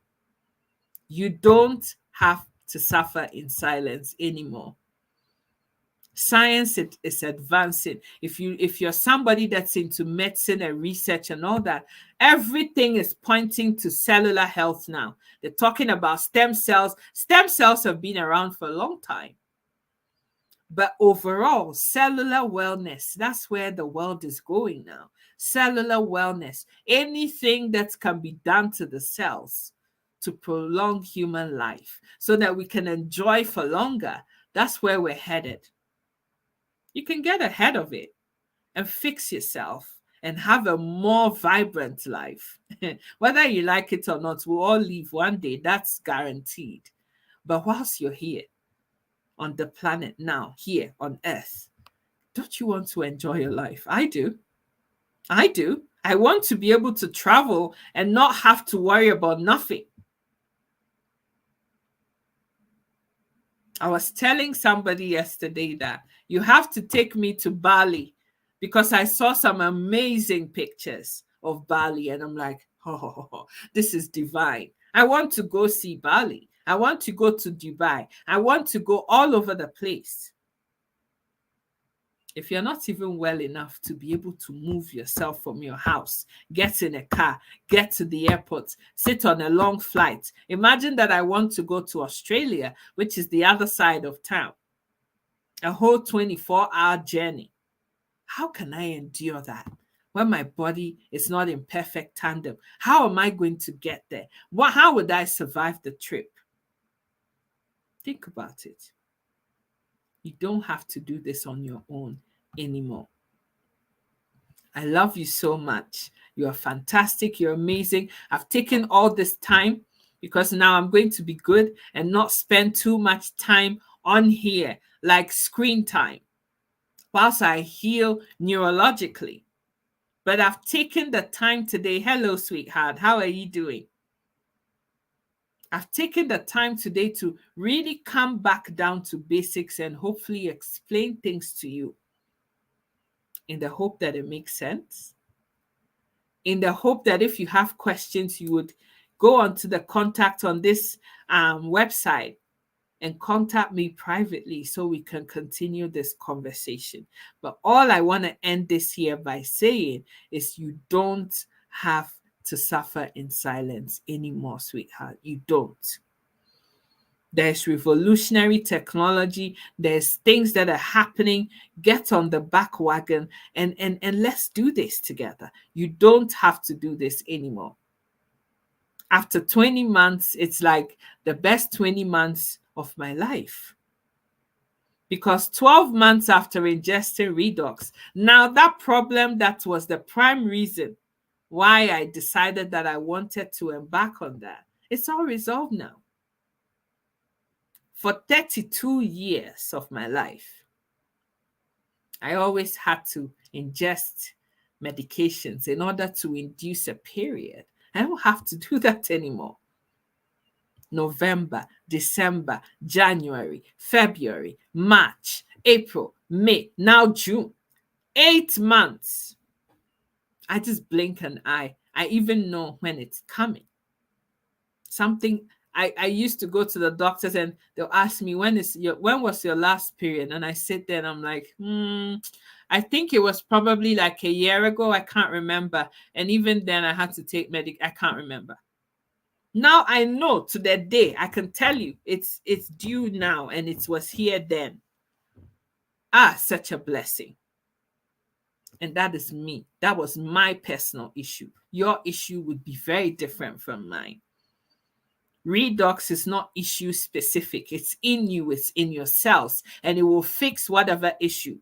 You don't have to suffer in silence anymore. Science is advancing. If you're somebody that's into medicine and research and all that, everything is pointing to cellular health now. They're talking about stem cells. Stem cells have been around for a long time. But overall, cellular wellness, that's where the world is going now. Cellular wellness, anything that can be done to the cells to prolong human life so that we can enjoy for longer, that's where we're headed. You can get ahead of it and fix yourself and have a more vibrant life. Whether you like it or not, we'll all leave one day. That's guaranteed. But whilst you're here on the planet now, here on Earth, don't you want to enjoy your life? I do. I do. I want to be able to travel and not have to worry about nothing. I was telling somebody yesterday that you have to take me to Bali because I saw some amazing pictures of Bali and I'm like, oh, this is divine. I want to go see Bali. I want to go to Dubai. I want to go all over the place. If you're not even well enough to be able to move yourself from your house, get in a car, get to the airport, sit on a long flight. Imagine that I want to go to Australia, which is the other side of town, a whole 24-hour journey. How can I endure that when my body is not in perfect tandem? How am I going to get there? How would I survive the trip? Think about it. You don't have to do this on your own anymore. I love you so much. You are fantastic. You're amazing. I've taken all this time because now I'm going to be good and not spend too much time on here, like screen time, whilst I heal neurologically. But I've taken the time today. Hello, sweetheart. How are you doing? I've taken the time today to really come back down to basics and hopefully explain things to you in the hope that it makes sense. In the hope that if you have questions, you would go onto the contact on this website and contact me privately so we can continue this conversation. But all I want to end this here by saying is you don't have to suffer in silence anymore, sweetheart. You don't. There's revolutionary technology. There's things that are happening. Get on the back wagon and let's do this together. You don't have to do this anymore. After 20 months, it's like the best 20 months of my life. Because 12 months after ingesting Redox, now that problem that was the prime reason why I decided that I wanted to embark on that, it's all resolved now. For 32 years of my life, I always had to ingest medications in order to induce a period. I don't have to do that anymore. November, December, January, February, March, April, May, now June. 8 months. I just blink an eye. I even know when it's coming. I used to go to the doctors and they'll ask me, when was your last period? And I sit there and I'm like, I think it was probably like a year ago. I can't remember. And even then I had to take I can't remember. Now I know to the day, I can tell you it's due now and it was here then. Such a blessing. And that is me. That was my personal issue. Your issue would be very different from mine. Redox is not issue specific. It's in you, it's in your cells, and it will fix whatever issue.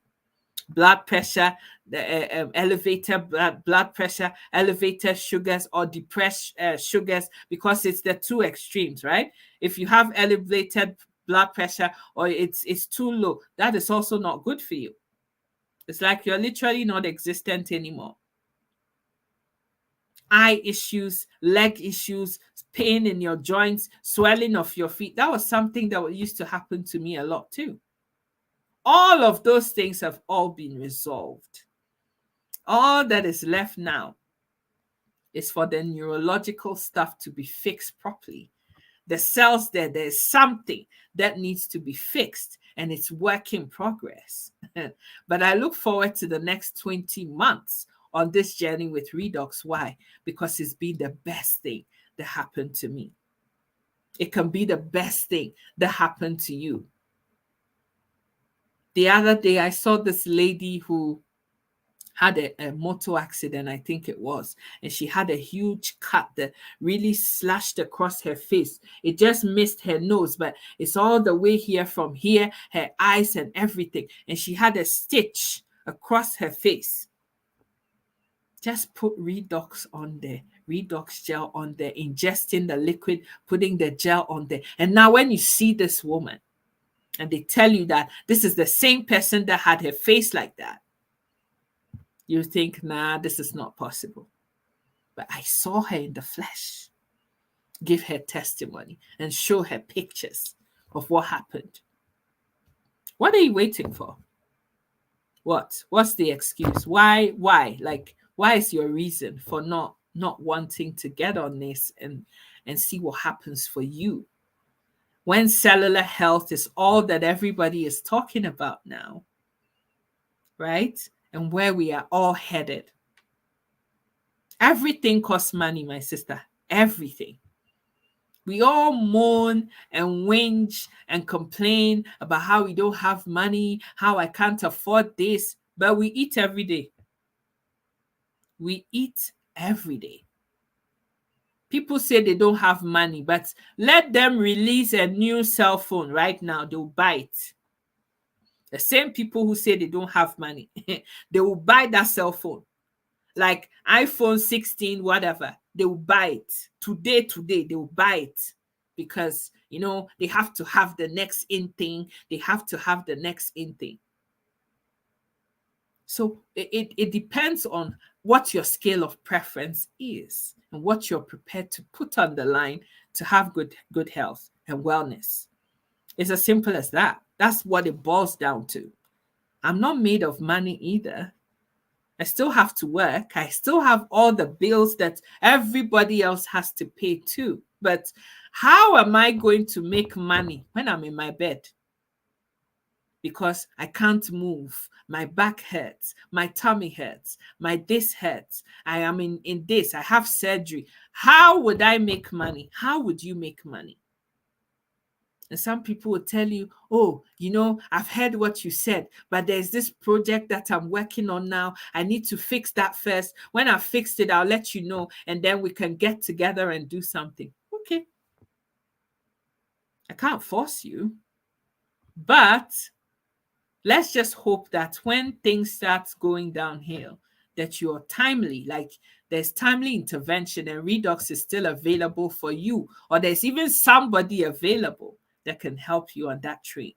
Blood pressure, elevated blood pressure, elevated sugars, or depressed sugars, because it's the two extremes, right? If you have elevated blood pressure or it's too low, that is also not good for you. It's like you're literally not existent anymore. Eye issues, leg issues, pain in your joints, swelling of your feet. That was something that used to happen to me a lot too. All of those things have all been resolved. All that is left now is for the neurological stuff to be fixed properly. The cells there's something that needs to be fixed, and it's work in progress. But I look forward to the next 20 months on this journey with Redox. Why? Because it's been the best thing that happened to me. It can be the best thing that happened to you. The other day, I saw this lady who had a motor accident, I think it was, and she had a huge cut that really slashed across her face. It just missed her nose, but it's all the way here from here, her eyes and everything. And she had a stitch across her face. Just put Redox on there, Redox gel on there, ingesting the liquid, putting the gel on there. And now when you see this woman and they tell you that this is the same person that had her face like that, you think, nah, this is not possible. But I saw her in the flesh, give her testimony and show her pictures of what happened. What are you waiting for? What's the excuse? Why? Like, why is your reason for not wanting to get on this and see what happens for you? When cellular health is all that everybody is talking about now, right? And where we are all headed. Everything costs money, my sister. Everything. We all moan and whinge and complain about how we don't have money, how I can't afford this, but we eat every day. We eat every day. People say they don't have money, but let them release a new cell phone right now. They'll buy it. The same people who say they don't have money, they will buy that cell phone. Like iPhone 16, whatever, they will buy it. Today, they will buy it because, they have to have the next in thing. They have to have the next in thing. So it depends on what your scale of preference is and what you're prepared to put on the line to have good health and wellness. It's as simple as that. That's what it boils down to. I'm not made of money either. I still have to work. I still have all the bills that everybody else has to pay too. But how am I going to make money when I'm in my bed? Because I can't move. My back hurts. My tummy hurts. My this hurts. I am in this. I have surgery. How would I make money? How would you make money? And some people will tell you, oh, I've heard what you said, but there's this project that I'm working on now. I need to fix that first. When I've fixed it, I'll let you know. And then we can get together and do something. Okay. I can't force you. But let's just hope that when things start going downhill, that you're timely, like there's timely intervention and Redox is still available for you, or there's even somebody available that can help you on that train.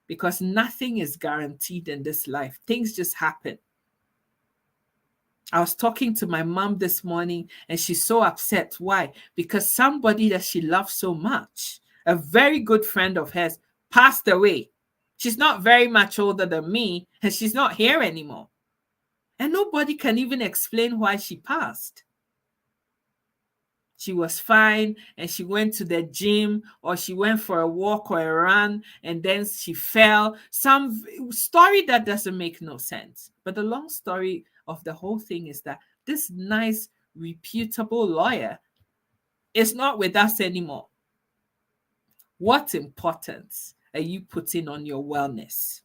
Because nothing is guaranteed in this life. Things just happen. I was talking to my mom this morning and she's so upset. Why? Because somebody that she loves so much, a very good friend of hers, passed away. She's not very much older than me and she's not here anymore. And nobody can even explain why she passed. She was fine and she went to the gym or she went for a walk or a run and then she fell. Some story that doesn't make no sense. But the long story of the whole thing is that this nice, reputable lawyer is not with us anymore. What importance are you putting on your wellness?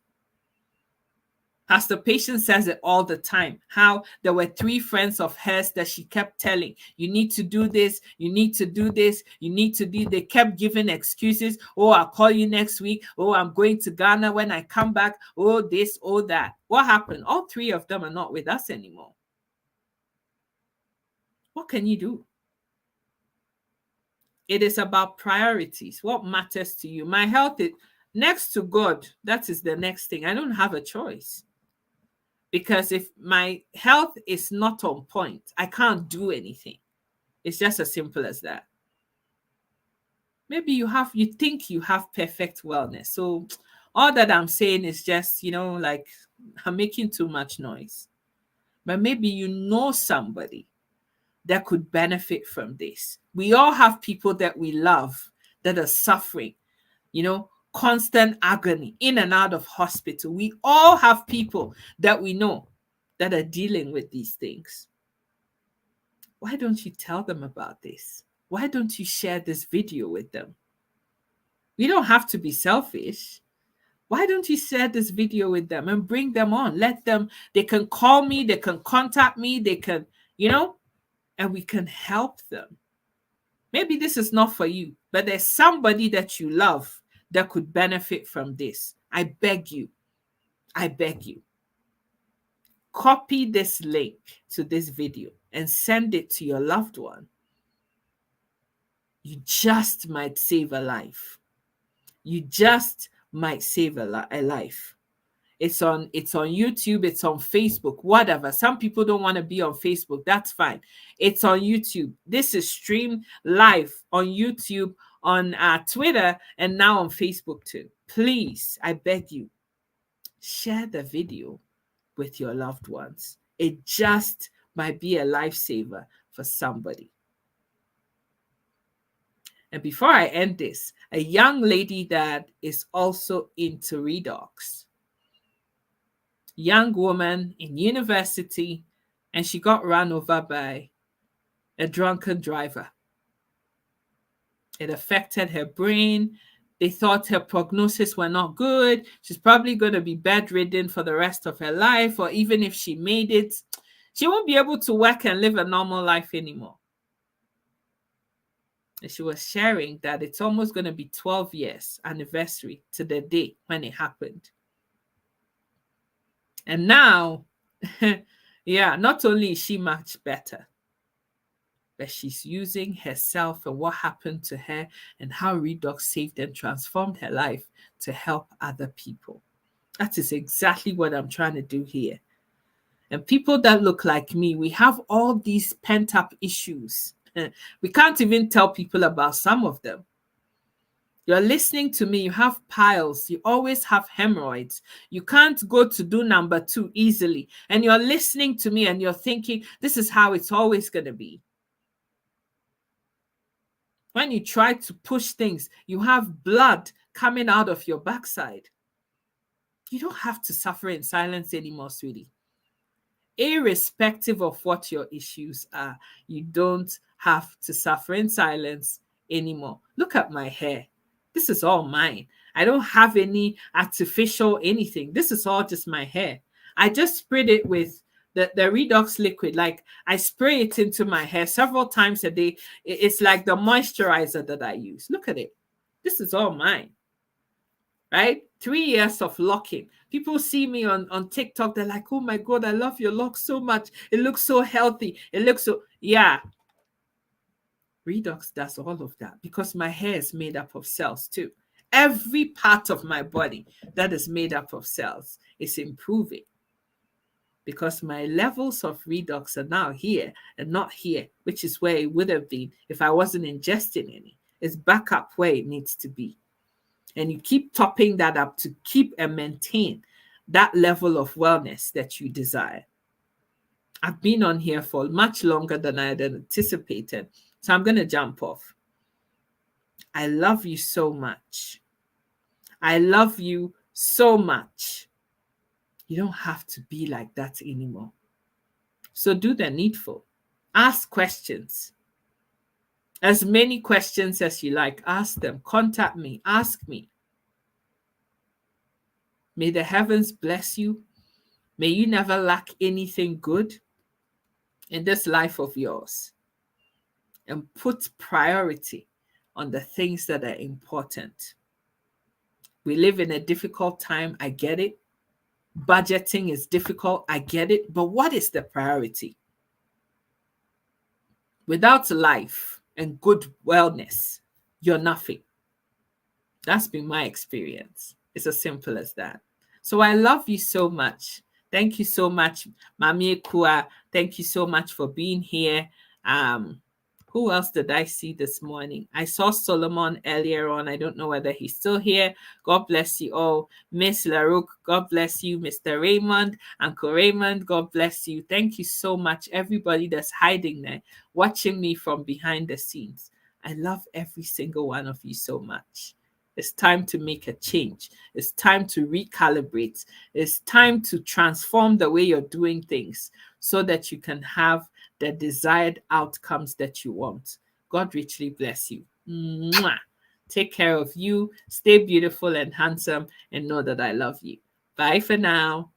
Pastor Patience says it all the time, how there were 3 friends of hers that she kept telling, you need to do this, you need to do this, you need to do. They kept giving excuses. Oh, I'll call you next week. Oh, I'm going to Ghana when I come back. Oh, this, oh, that. What happened? All 3 of them are not with us anymore. What can you do? It is about priorities. What matters to you? My health is next to God. That is the next thing. I don't have a choice. Because if my health is not on point, I can't do anything. It's just as simple as that. Maybe you think you have perfect wellness. So all that I'm saying is just, like I'm making too much noise. But maybe you know somebody that could benefit from this. We all have people that we love that are suffering, constant agony in and out of hospital. We all have people that we know that are dealing with these things. Why don't you tell them about this? Why don't you share this video with them? We don't have to be selfish. Why don't you share this video with them and bring them on? Let them, they can call me, they can contact me, they can, and we can help them. Maybe this is not for you, but there's somebody that you love that could benefit from this. I beg you, copy this link to this video and send it to your loved one. You just might save a life. You just might save a life. It's on YouTube, it's on Facebook, whatever. Some people don't want to be on Facebook. That's fine. It's on YouTube. This is streamed live on YouTube, on Twitter, and now on Facebook too. Please, I beg you, share the video with your loved ones. It just might be a lifesaver for somebody. And before I end this, a young lady that is also into redox, young woman in university, and she got run over by a drunken driver. It affected her brain. They thought her prognosis were not good. She's probably going to be bedridden for the rest of her life, or even if she made it, she won't be able to work and live a normal life anymore. And she was sharing that it's almost going to be 12 years anniversary to the day when it happened. And now, yeah, not only is she much better, but she's using herself and what happened to her and how redox saved and transformed her life to help other people. That is exactly what I'm trying to do here. And people that look like me, we have all these pent-up issues. We can't even tell people about some of them. You're listening to me, you have piles, you always have hemorrhoids. You can't go to do number 2 easily. And you're listening to me and you're thinking, this is how it's always going to be. When you try to push things, you have blood coming out of your backside. You don't have to suffer in silence anymore, sweetie. Irrespective of what your issues are, you don't have to suffer in silence anymore. Look at my hair. This is all mine. I don't have any artificial anything. This is all just my hair. I just sprayed it with the redox liquid. Like, I spray it into my hair several times a day. It's like the moisturizer that I use. Look at it. This is all mine. Right? 3 years of locking. People see me on TikTok. They're like, oh my God, I love your locks so much. It looks so healthy. It looks so, yeah. Redox does all of that because my hair is made up of cells too. Every part of my body that is made up of cells is improving because my levels of redox are now here and not here, which is where it would have been if I wasn't ingesting any. It's back up where it needs to be. And you keep topping that up to keep and maintain that level of wellness that you desire. I've been on here for much longer than I had anticipated, so I'm going to jump off. I love you so much. I love you so much. You don't have to be like that anymore. So do the needful. Ask questions. As many questions as you like, ask them. Contact me. Ask me. May the heavens bless you. May you never lack anything good in this life of yours. And put priority on the things that are important. We live in a difficult time. I get it. Budgeting is difficult. I get it. But what is the priority? Without life and good wellness, you're nothing. That's been my experience. It's as simple as that. So I love you so much. Thank you so much, Mami Ekua. Thank you so much for being here. Who else did I see this morning? I saw Solomon earlier on. I don't know whether he's still here. God bless you all. Miss Larouk, God bless you. Mr. Raymond, Uncle Raymond, God bless you. Thank you so much, everybody that's hiding there, watching me from behind the scenes. I love every single one of you so much. It's time to make a change. It's time to recalibrate. It's time to transform the way you're doing things so that you can have the desired outcomes that you want. God richly bless you. Mwah. Take care of you. Stay beautiful and handsome, and know that I love you. Bye for now.